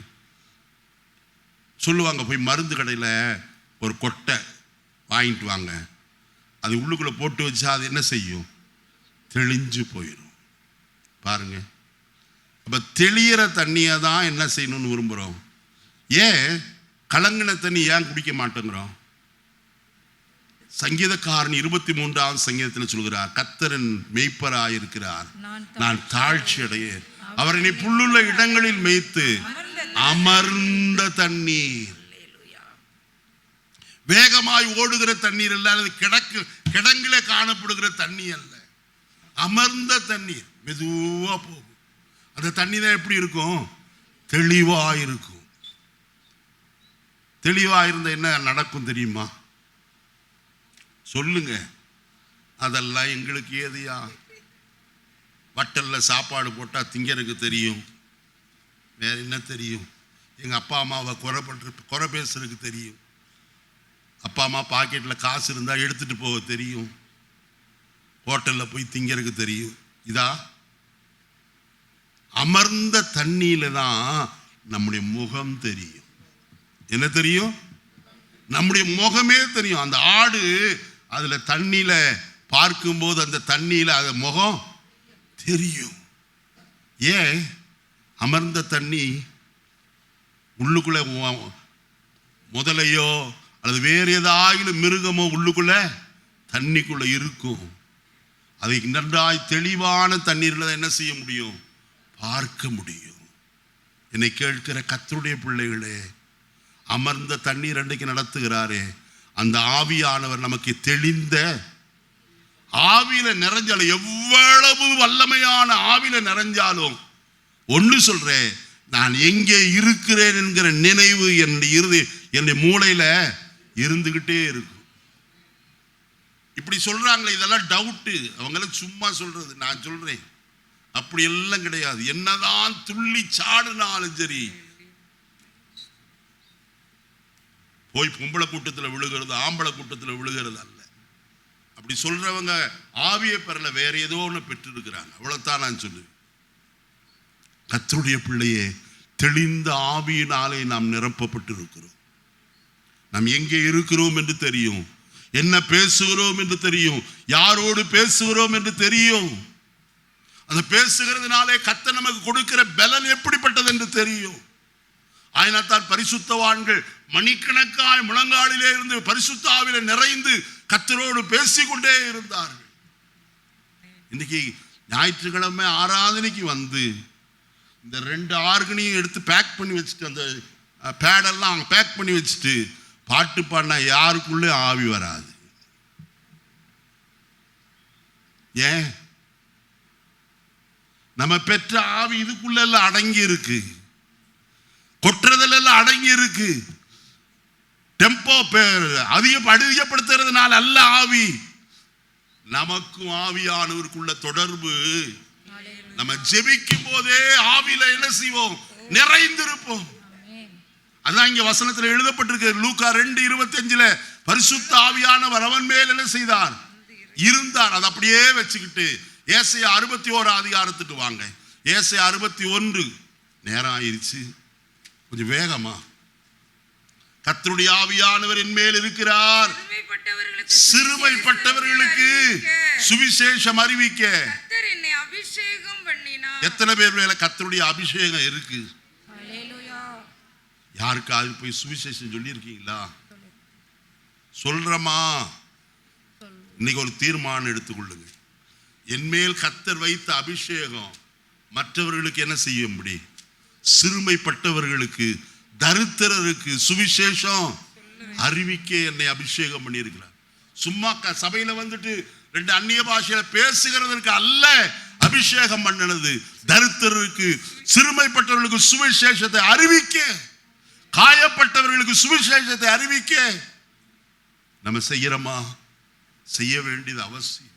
சொல்லுவாங்க, போய் மருந்து கடையில் ஒரு கொட்டை வாங்கிட்டு வாங்க, அது உள்ளுக்குள்ளே போட்டு வச்சா அது என்ன செய்யும்? தெளிஞ்சு போயிடும். பாருங்க, அப்போ தெளிகிற தண்ணியை தான் என்ன செய்யணும்னு விரும்புகிறோம். ஏன் கலங்கின தண்ணி ஏன் குடிக்க மாட்டேங்கிறோம்? சங்கீதக்காரன் 23ஆம் சங்கீதத்தில் சொல்கிறார், கர்த்தரின் மேய்ப்பராயிருக்கிறார், நான் தாழ்ச்சி அடையேன். அவர் என்னை புல்லுள்ள இடங்களில் மேய்த்து அமர்ந்த தண்ணீர். வேகமாய் ஓடுகிற தண்ணீர் அல்ல, அது கிடங்கில காணப்படுகிற தண்ணி அல்ல, அமர்ந்த தண்ணீர். மெதுவா போகும். அந்த தண்ணி தான் எப்படி இருக்கும்? தெளிவா இருக்கும். தெளிவா இருந்த என்ன நடக்கும் தெரியுமா? சொல்லுங்க. அதெல்லாம் எங்களுக்கு ஏதையா? வட்டல்ல சாப்பாடு போட்டால் திங்கறதுக்கு தெரியும், வேற என்ன தெரியும்? எங்கள் அப்பா அம்மாவை குறை பேசுறதுக்கு தெரியும். அப்பா அம்மா பாக்கெட்டில் காசு இருந்தால் எடுத்துட்டு போக தெரியும். ஹோட்டலில் போய் திங்கறதுக்கு தெரியும். இதா அமர்ந்த தண்ணியில தான் நம்முடைய முகம் தெரியும். என்ன தெரியும்? நம்முடைய முகமே தெரியும். அந்த ஆடு அதுல தண்ணியில பார்க்கும்போது அந்த தண்ணியில அது முகம் தெரியும். ஏன்? அமர்ந்த தண்ணி உள்ளுக்குள்ள முதலையோ அல்லது வேறு ஏதாவது மிருகமோ உள்ளுக்குள்ள தண்ணிக்குள்ள இருக்கும். அதை நன்றாய் தெளிவான தண்ணீரில் என்ன செய்ய முடியும்? பார்க்க முடியும். என்னை கேட்கிற கர்த்தருடைய பிள்ளைகளே, அமர்ந்த தண்ணீர் அன்றைக்கு நடத்துகிறாரே, அந்த ஆவியானவர் நமக்கு தெளிந்த ஆவியில நிறைஞ்சாலும், எவ்வளவு வல்லமையான ஆவியில நிறைஞ்சாலும் ஒன்று சொல்றேன், நான் எங்கே இருக்கிறேன் என்கிற நினைவு என்னுடைய மூளையில இருந்துகிட்டே இருக்கும். இப்படி சொல்றாங்களே, இதெல்லாம் டவுட்டு. அவங்களாம் சும்மா சொல்றது. நான் சொல்றேன் அப்படி எல்லாம் கிடையாது. என்னதான் துள்ளி சாடுனாலும் சரி, போய் பொம்பளை கூட்டத்தில் விழுகிறது ஆம்பளை கூட்டத்தில் விழுகிறது அல்ல. அப்படி சொல்றவங்க ஆவியை பெறல, வேற ஏதோ ஒன்று பெற்றிருக்கிறாங்க. அவ்வளவுதான் நான் சொல்லுவேன். கர்த்தருடைய பிள்ளையே, தெளிந்த ஆவியினாலே நாம் நிரப்பப்பட்டு இருக்கிறோம். நாம் எங்கே இருக்கிறோம் என்று தெரியும். என்ன பேசுகிறோம் என்று தெரியும், யாரோடு பேசுகிறோம் என்று தெரியும். அந்த பேசுகிறதுனாலே கர்த்தர் நமக்கு கொடுக்கிற பலன் எப்படிப்பட்டது என்று தெரியும். ஆயினத்தால் பரிசுத்தவான்கள் மணிக்கணக்காய் முழங்காலிலே இருந்து பரிசுத்த ஆவியிலே நிறைந்து கர்த்தரோடு பேசிக்கொண்டே இருந்தார்கள். இன்னைக்கு ஞாயிற்றுக்கிழமை ஆராதனைக்கு வந்து இந்த 2 ஆர்கனையும் எடுத்து பேக் பண்ணி வச்சுட்டு, அந்த பேடெல்லாம் பேக் பண்ணி வச்சுட்டு பாட்டு பாடினா யாருக்குள்ளே ஆவி வராது. ஏன்? நம்ம பெற்ற ஆவி இதுக்குள்ள எல்லாம் அடங்கி இருக்கு, கொட்டுறதெல்லாம் அடங்கி இருக்கு. டெம்போ அதிகப்படுத்துறதுனால அல்ல ஆவி, நமக்கும் ஆவியானவருக்குள்ள தொடர்பு. நம்ம ஜெபிக்கும் போதே ஆவியில என்ன செய்வோம்? நிறைந்திருப்போம். அதான் இங்க வசனத்தில் எழுதப்பட்டிருக்கு. லூக்கா 2:25 பரிசுத்த ஆவியானவர் அவன் மேல் என்ன செய்தார்? இருந்தார். அது அப்படியே வச்சுக்கிட்டு ஏசாயா 61 அதிகாரத்துக்கு வாங்க. ஏசாயா 61. நேரம் ஆயிருச்சு, கொஞ்சம் வேகமா. கர்த்தருடைய ஆவியானவர் என் மேல் இருக்கிறார், சிறுமைப்பட்டவர்களுக்கு சுவிசேஷம் அறிவிக்க. எத்தனை பேர் மேல கர்த்தருடைய அபிஷேகம் இருக்கு? யாருக்காவது போய் சுவிசேஷம் சொல்லி இருக்கீங்களா? சொல்றமா? இன்னைக்கு ஒரு தீர்மானம் எடுத்துக்கொள்ளுங்க. என்மேல் கர்த்தர் வைத்த அபிஷேகம் மற்றவர்களுக்கு என்ன செய்யும்படி, சிறுமைப்பட்டவர்களுக்கு, தரித்திரருக்கு சுவிசேஷம் அறிவிக்க என்னை அபிஷேகம் பண்ணி இருக்கிறார். சும்மா சபையில வந்துட்டு 2 அந்நிய பாஷையில பேசுகிறதற்கு அல்ல அபிஷேகம் பண்ணினது. தரித்திரருக்கு, சிறுமைப்பட்டவர்களுக்கு சுவிசேஷத்தை அறிவிக்க, காயப்பட்டவர்களுக்கு சுவிசேஷத்தை அறிவிக்க. நம்ம செய்யறோமா? செய்ய வேண்டியது அவசியம்.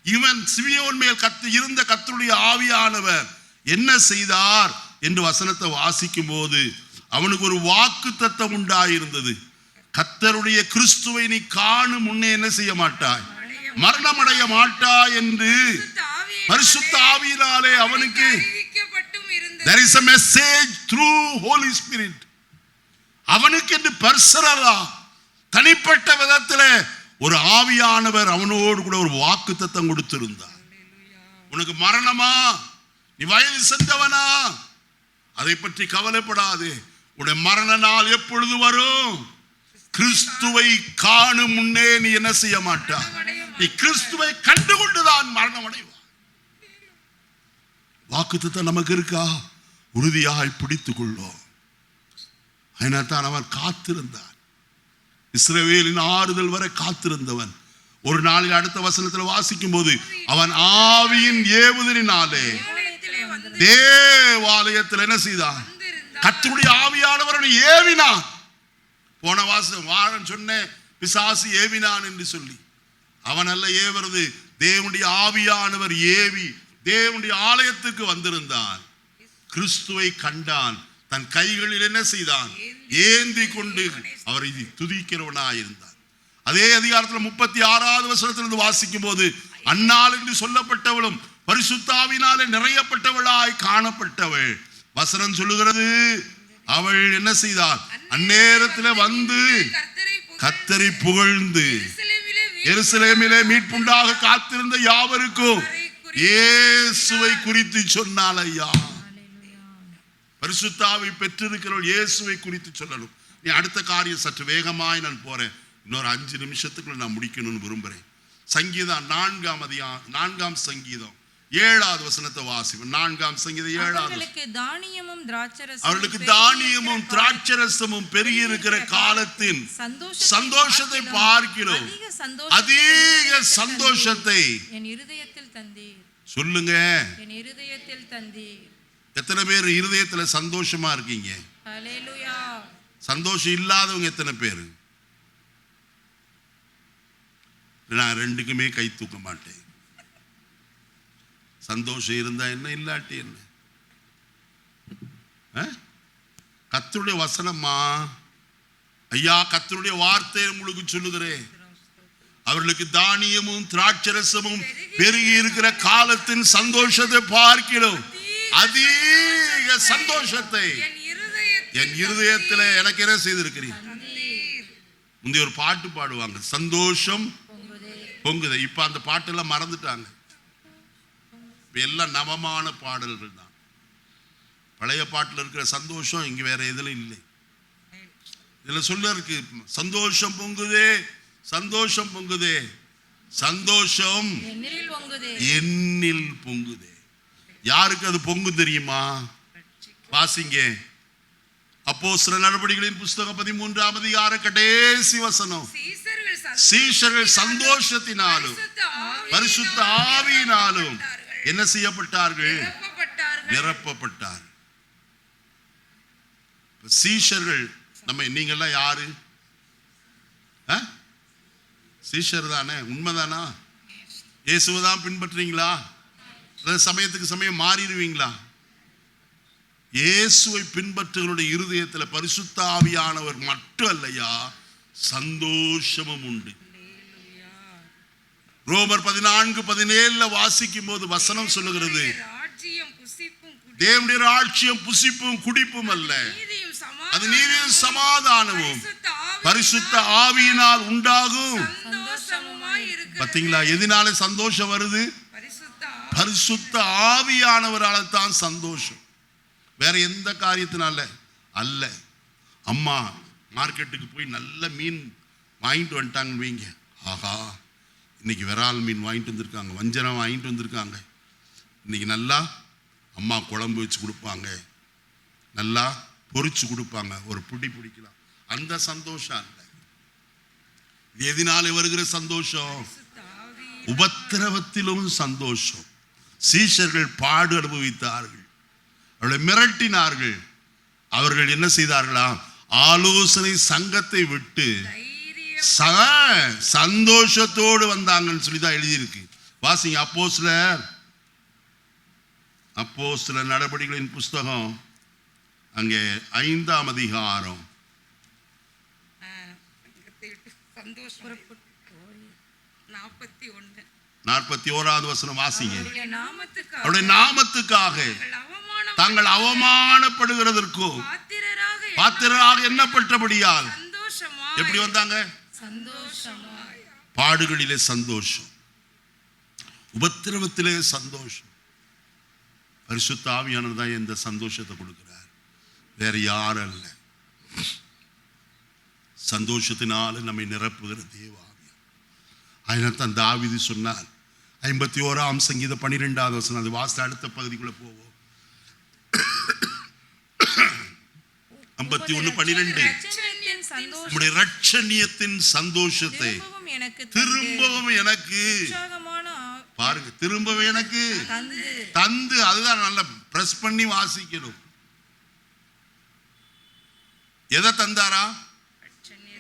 இவன் சிமியோன் மேல் இருந்த கர்த்தருடைய ஆவியானவர் என்ன செய்தார் என்று வசனத்தை வாசிக்கும் போது அவனுக்கு ஒரு வாக்குத்தத்தம் உண்டாயிருந்தது. கர்த்தருடைய கிறிஸ்துவை நீ காணும் முன்னே என்ன செய்ய மாட்டாய்? மரணமடைய மாட்டாய் என்று பரிசுத்த ஆவியினாலே அவனுக்கு there is a message through Holy Spirit. அவனுக்கு என்று பர்சனலா தனிப்பட்ட விதத்தில் ஒரு ஆவியானவர் அவனோடு கூட ஒரு வாக்குத்தத்தம் கொடுத்திருந்தார். உனக்கு மரணமா? நீ வயது சென்றவனா? அதை பற்றி கவலைப்படாதே. உடைய மரண நாள் எப்பொழுது வரும்? கிறிஸ்துவை காணும் முன்னே நீ என்ன செய்ய மாட்டாய்? நீ கிறிஸ்துவை கண்டுகொண்டுதான் மரணம் அடைவாய். வாக்குத்தத்தம் நமக்கு இருக்கா? உறுதியாய் பிடித்துக் கொள்ளும். அதனால்தான் அவன் காத்திருந்தான். இஸ்ரவேலின் ஆறுதல் வரை காத்திருந்தவன் ஒரு நாளில் அடுத்த வசனத்தில் வாசிக்கும் போது அவன் ஆவியின் ஏவுதலினாலே தேவாலயத்தில் என்ன செய்தான்? கர்த்தருடைய ஆவியானவர் ஏவினான். போன வாரம் சொன்ன பிசாசு ஏவினான் என்று சொல்லி, அவன் அல்ல ஏவுறது, தேவனுடைய ஆவியானவர் ஏவி தேவனுடைய ஆலயத்துக்கு வந்திருந்தான். கிறிஸ்துவை கண்டான். தன் கைகளில் என்ன செய்தான்? ஏந்தி கொண்டு அவரை துதிக்கிறவனாயிருந்தான். அதே அதிகாரத்தில் 36வது வசனத்திலிருந்து வாசிக்கும் போது அன்னாள் என்று சொல்லப்பட்டவளும் பரிசுத்தாவினாலே நிறையப்பட்டவளாய் காணப்பட்டவள். வசனம் சொல்லுகிறது, அவள் என்ன செய்தாள்? அந்நேரத்தில் வந்து கர்த்தரை புகழ்ந்து எருசலேமிலே மீட்புண்டாக காத்திருந்த யாவருக்கும் இயேசுவை குறித்து சொன்னாள். ஐயா, பரிசுத்தாவை பெற்றிருக்கிறவள் இயேசுவை குறித்து சொல்லணும். நீ அடுத்த காரியம் சற்று வேகமாய் நான் போறேன். இன்னொரு 5 நிமிஷத்துக்குள்ள நான் முடிக்கணும்னு விரும்புறேன். சங்கீதம் 4ஆம் சங்கீதம் 7வது வசனத்தை வாசிப்போம். 4ஆம் சங்கீதம் 7வது. அவர்களுக்கு தானியமும் திராட்சரசமும் பெருகி இருக்கிற காலத்தின் சந்தோஷத்தை பார்க்கிறோம். அதிக சந்தோஷத்தை என் இருதயத்தில் தந்தீர். சொல்லுங்க, என் இருதயத்தில் தந்தீர். எத்தனை பேர் இருதயத்துல சந்தோஷமா இருக்கீங்க? ஹல்லேலூயா. சந்தோஷம் இல்லாதவங்க எத்தனை பேர்? நான் 2க்குமே கை தூக்க மாட்டேன். சந்தோஷம் இருந்தா என்ன, இல்லாட்டி என்ன? கர்த்தருடைய வசனமா ஐயா, கர்த்தருடைய வார்த்தை உங்களுக்கு சொல்லுகிறேன். அவர்களுக்கு தானியமும் திராட்சரசமும் பெருகி இருக்கிற காலத்தின் சந்தோஷத்தை பார்க்கிறோம். அதிக சந்தோஷத்தை என் இருதயத்தில் எனக்கு என்ன செய்திருக்கிறீர்? முந்தைய ஒரு பாட்டு பாடுவாங்க, சந்தோஷம் பொங்குதே. பொங்குதே. இப்ப அந்த பாட்டெல்லாம் மறந்துட்டாங்க. எல்லாம் நவமான பாடல்கள் தான். பழைய பாட்டுல இருக்கிற சந்தோஷம் இங்க வேற எதுல இல்லை. இதுல சொல்ல இருக்கு, சந்தோஷம் பொங்குதே, சந்தோஷம் பொங்குதே, சந்தோஷம் என்னில் பொங்குதே. என்னில் பொங்குதே. யாருக்கு அது பொங்கு தெரியுமா? வாசிங்க அப்போஸ்தலர் நடபடிகளின் புஸ்தகம் 13ஆம் அதிகாரம் கடைசி வசனம். சீஷர்கள் சந்தோஷத்தினாலும் பரிசுத்த ஆவியினாலும் என்ன செய்யப்பட்டார்கள்? நிரப்பப்பட்டார். சீஷர்கள் நம்ம, நீங்கெல்லாம் யாரு? சீஷர் தானே? உண்மைதானா? இயேசுவைதான் பின்பற்றுறீங்களா? சமயத்துக்கு சமயம் மாறிடுவீங்களா? இயேசுவை பின்பற்றுகளுடைய இருதயத்தில் பரிசுத்த ஆவியானவர் மட்டும் அல்லையா, சந்தோஷமும் உண்டு. ரோமர் 14:17 வாசிக்கும் போது வசனம் சொல்லுகிறது, தேவனுடைய ராஜ்யம் புசிப்பும் குடிப்பும் அல்ல, அது நீதியும் சமாதானமும் பரிசுத்த ஆவியினால் உண்டாகும். பாத்தீங்களா? எதனால சந்தோஷம் வருது? பரிசுத்த ஆவியானவரால் தான் சந்தோஷம், வேற எந்த காரியத்தினால அல்ல. அம்மா மார்க்கெட்டுக்கு போய் நல்ல மீன் வாங்கிட்டு வந்துட்டாங்கன்னு வைங்க, ஆஹா இன்னைக்கு விரால் மீன் வாங்கிட்டு வந்திருக்காங்க, வஞ்சரம் வாங்கிட்டு வந்திருக்காங்க, இன்னைக்கு நல்லா அம்மா குழம்பு வச்சு கொடுப்பாங்க, நல்லா பொரிச்சு கொடுப்பாங்க, ஒரு பிடி பிடிக்கலாம். அந்த சந்தோஷம் அல்ல. எதனால வருகிற சந்தோஷம்? உபத்திரவத்திலும் சந்தோஷம். சீஷர்கள் பாடு அனுபவித்தார்கள், அவர்களை மிரட்டினார்கள். அவர்கள் என்ன செய்தார்களா? ஆலோசனை சங்கத்தை விட்டு சந்தோஷத்தோடு வந்தாங்கன்னு சொல்லிதான் எழுதியிருக்கு. வாசிங்க அப்போஸ்தலர் நடபடிகளின் புஸ்தகம் அங்கே 5ஆம் அதிகாரம் 41வது வசனம் வாசிங்க. அவருடைய நாமத்துக்காக தாங்கள் அவமானப்படுகிறதற்கும் பாத்திரராக எண்ணப்பட்டபடியால் எப்படி வந்தாங்க? பாடுகளிலே சந்தோஷம், உபத்திரவத்திலே சந்தோஷம். பரிசுத்த ஆவியானவர் தான் இந்த சந்தோஷத்தை கொடுக்கிறார், வேற யாரும் அல்ல. சந்தோஷத்தினால நம்மை நிரப்புகிற தேவாவியானவர். அதனால்தான் தாவீது சொன்னார், 51ஆம் சங்கீதம் 12வது வசனம், அது வாசித்த அடுத்த பகுதிக்குள்ள போவோம். 51:12 நம்முடைய இரட்சணியத்தின் சந்தோஷத்தை திரும்பவும் எனக்கு பாருங்க, திரும்பவும் எனக்கு தந்து. அதுதான் நல்லா பிரஸ் பண்ணி வாசிக்கணும். எதை தந்தாரா?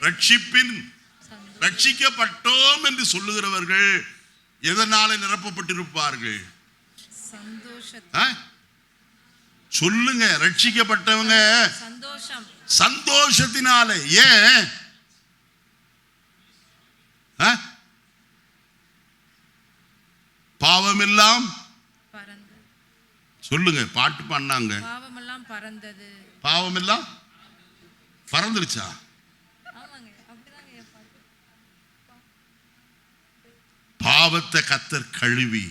ரட்சிப்பின், ரட்சிக்கப்பட்டோம் என்று சொல்லுகிறவர்கள் எதனால நிரப்பப்பட்டிருப்பார்கள்? சொல்லுங்க. ரட்சிக்கப்பட்டவங்க சந்தோஷத்தினால. ஏன்? பாவம் எல்லாம் சொல்லுங்க. பாட்டு பண்ணாங்க, பாவம் எல்லாம் பறந்துருச்சா? பாவத்தை கர்த்தர் கழுவி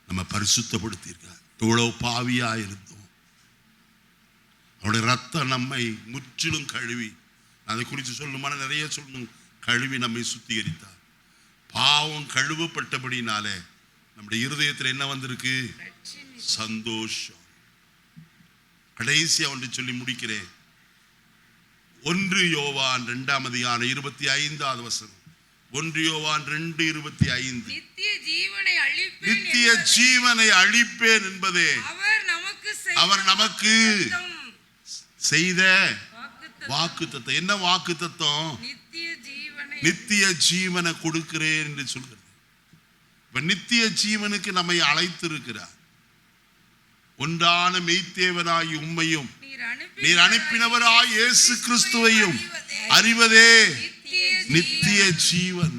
நம்ம பரிசுத்தப்படுத்தியிருக்கார். எவ்வளவு பாவியா இருந்தோம், அவருடைய ரத்தம் நம்மை முற்றிலும் கழுவி, அதை குறித்து சொல்லணுமான நிறைய சொல்லணும், கழுவி நம்மை சுத்திகரித்தார். பாவம் கழுவப்பட்டபடினாலே நம்முடைய இருதயத்தில் என்ன வந்திருக்கு? சந்தோஷம். கடைசியா ஒன்று சொல்லி முடிக்கிறேன். 1 யோவான் 2ஆம் அதிகாரம் 25வது வசனம். 1 யோவான் 2:25. நித்திய ஜீவனை அளிப்பேன் என்பதே அவர் நமக்கு செய்த வாக்குத்தத்தம். என்ன வாக்குத்தத்தம்? நித்திய ஜீவனை கொடுக்கிறேன் என்று சொல்கிறது. இப்ப நித்திய ஜீவனுக்கு நம்மை அழைத்திருக்கிறார். ஒன்றான மெய்த்தேவனாய் உம்மையும் நீர் அனுப்பினவராய் இயேசு கிறிஸ்துவையும் அறிவதே நித்திய ஜீவன்.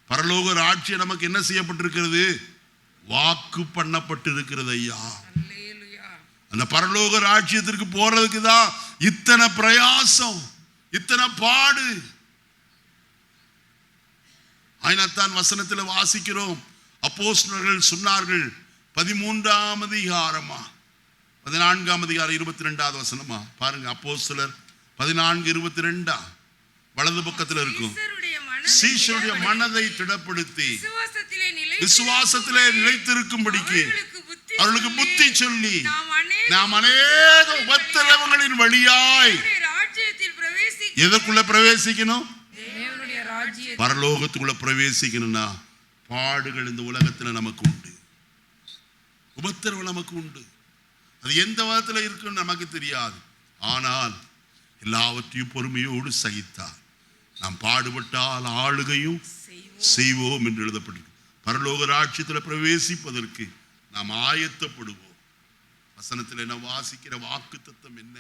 பரலோக ராஜ்யம் நமக்கு என்ன செய்யப்பட்டிருக்கிறது? வாக்கு பண்ணப்பட்டிருக்கிறது ஐயா. அந்த பரலோக ராஜ்யத்திற்கு போறதுக்கு தான் இத்தனை பிரயாசம், இத்தனை பாடு. ஆயினத்தான் வசனத்தில் வாசிக்கிறோம், அப்போஸ்தலர்கள் சொன்னார்கள் 13ஆம் அதிகாரமா 14ஆம் அதிகாரம் 22வது வசனமா பாருங்க. அப்போஸ்தலர் 14:22 வலது பக்கத்தில் இருக்கும். சீஷருடைய மனதை திடப்படுத்தி விசுவாசத்திலே நிலைத்திருக்கும்படிக்கு அவர்களுக்கு புத்தி சொல்லி நாம் அநேக உபத்திரவங்களின் வழியாய் எதற்குள்ள பிரவேசிக்கணும்? பரலோகத்துக்குள்ள பிரவேசிக்கணும்னா பாடுகள் இந்த உலகத்துல நமக்கு உண்டு, உபத்திரவம் நமக்கு உண்டு. அது எந்த விதத்துல இருக்குன்னு நமக்கு தெரியாது. ஆனால் எல்லாவற்றையும் பொறுமையோடு சகித்தார். நாம் பாடுபட்டால் ஆளுகையும் செய்வோம் என்று எழுதப்பட்டிருக்கு. பரலோக ராஜ்யத்தில் பிரவேசிப்பதற்கு நாம் ஆயத்தப்படுவோம். வசனத்தில் என்ன வாசிக்கிற வாக்கு தத்தம் என்ன?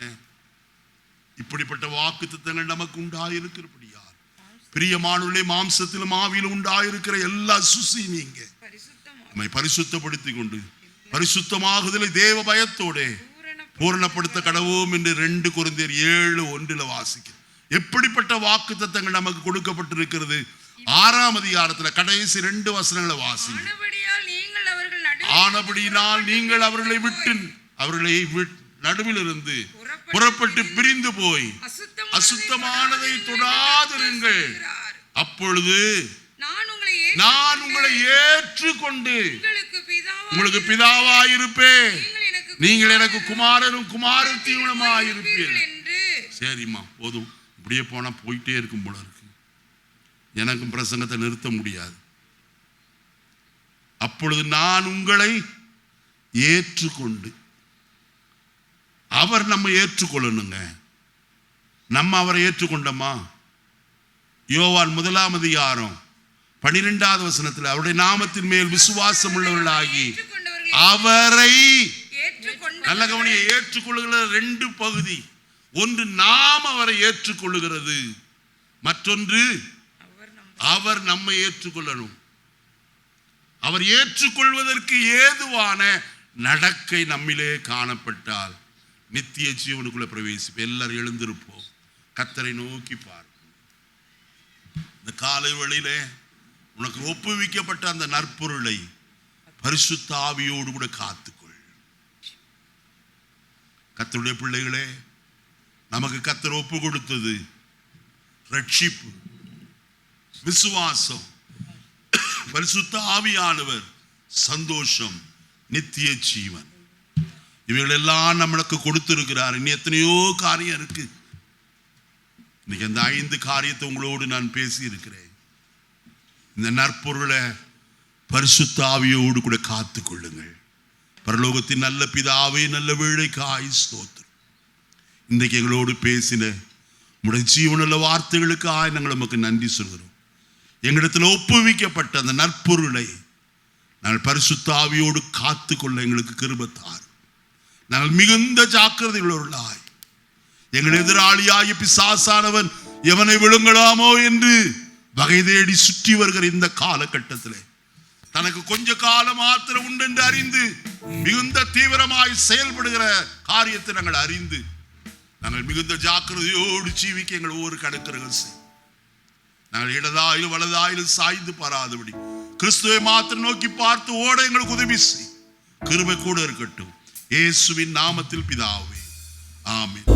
இப்படிப்பட்ட வாக்கு தத்தங்கள் நமக்கு உண்டாயிருக்கிறபடியால் பிரியமானவர்களே, மாம்சத்திலும் ஆவியிலும் உண்டாயிருக்கிற எல்லா சுசி நீங்க நம்மை பரிசுத்தப்படுத்திக் கொண்டு பரிசுத்தமாகுதலை தேவ பயத்தோட பூரணப்படுத்த கடவோம் என்று 2 கொரிந்தியர் 7:1 வாசிக்க. எப்படிப்பட்ட வாக்கு தத்தங்கள் நமக்கு கொடுக்கப்பட்டிருக்கிறது? 6ஆம் அதிகாரத்தில் கடைசி 2 வசனங்களை வாசிங்க. ஆனபடியினால் நீங்கள் அவர்களை நடுவில் இருந்து புறப்பட்டு பிரிந்து போய் அசுத்தமானதை தொடாதிருங்கள். அப்பொழுது நான் உங்களை ஏற்றுக்கொண்டு உங்களுக்கு பிதாவாயிருப்பேன், நீங்கள் எனக்கு குமாரனும் குமாரத்தியுமாயிருப்பீர்கள். சரிம்மா, போதும். இப்படியே போனா போயிட்டே இருக்கும் போல இருக்கு. எனக்கும் பிரசங்கத்தை நிறுத்த முடியாது. அப்பொழுது நான் உங்களை ஏற்றுக்கொண்டு, அவர் நம்ம ஏற்றுக்கொள்ளணுங்க. நம்ம அவரை ஏற்றுக்கொண்டோமா? யோவான் 1ஆம் அதிகாரம் 12வது வசனத்தில் அவருடைய நாமத்தின் மேல் விசுவாசம் உள்ளவர்களாகி அவரை நல்ல கவனியை ஏற்றுக்கொள்ளுகிற 2 பகுதி. ஒன்று நாம் அவரை ஏற்றுக்கொள்ளுகிறது, மற்றொன்று அவர் நம்மை ஏற்றுக்கொள்ளணும். அவர் ஏற்றுக்கொள்வதற்கு ஏதுவான நடக்கை நம்மிலே காணப்பட்டால் நித்திய ஜீவனுக்குள்ள பிரவேசிப்போம். எல்லாரும் எழுந்திருப்போம், கர்த்தரை நோக்கி பார்ப்போம். இந்த காலை வேளையிலே உனக்கு ஒப்புவிக்கப்பட்ட அந்த நற்பொருளை பரிசுத்த ஆவியோடு கூட காத்துக்கொள். கர்த்தருடைய பிள்ளைகளே, நமக்கு கர்த்தர் ஒப்பு கொடுத்தது ரட்சிப்பு, விசுவாசம், பரிசுத்த ஆவியானவர், சந்தோஷம், நித்திய ஜீவன். இவைகள் எல்லாம் நம்மளுக்கு கொடுத்திருக்கிறார். இன்னும் எத்தனையோ காரியம் இருக்கு. இன்னைக்கு அந்த 5 காரியத்தை உங்களோடு நான் பேசி இருக்கிறேன். இந்த நற்பொருளை பரிசுத்த ஆவியோடு கூட காத்து கொள்ளுங்கள். பரலோகத்தின் நல்ல பிதாவே, நல்ல வேளைக்காய் ஸ்தோத்திரம். இன்றைக்கு எங்களோடு பேசின உடைய ஜீவனுள்ள வார்த்தைகளுக்காக நாங்கள் நமக்கு நன்றி சொல்கிறோம். எங்களிடத்தில் ஒப்புவிக்கப்பட்ட அந்த நற்பொருளை நாங்கள் பரிசுத்த ஆவியோடு காத்து கொள்ள எங்களுக்கு கிருபைத்தார். நாங்கள் மிகுந்த ஜாக்கிரதை உள்ளவர்களாய், எங்கள் எதிராளியாகிய பிசாசானவன் எவனை விழுங்கலாமோ என்று வகை தேடி சுற்றி வருகிற இந்த காலகட்டத்தில் தனக்கு கொஞ்ச காலம் மாத்திரம் உண்டு என்று அறிந்து மிகுந்த தீவிரமாய் செயல்படுகிற காரியத்தை நாங்கள் அறிந்து நாங்கள் மிகுந்த ஜாக்கிரதையோடு ஜீவிக்க எங்கள் ஒவ்வொரு கணக்கர்கள் செய். நாங்கள் இடதாயிலும் வலதாயிலும் சாய்ந்து பாராதபடி கிறிஸ்துவை மாத்திரம் நோக்கி பார்த்து ஓட எங்களுக்கு உதவி செய். கிருபை கூட இருக்கட்டும். இயேசுவின் நாமத்தில் பிதாவே, ஆமென்.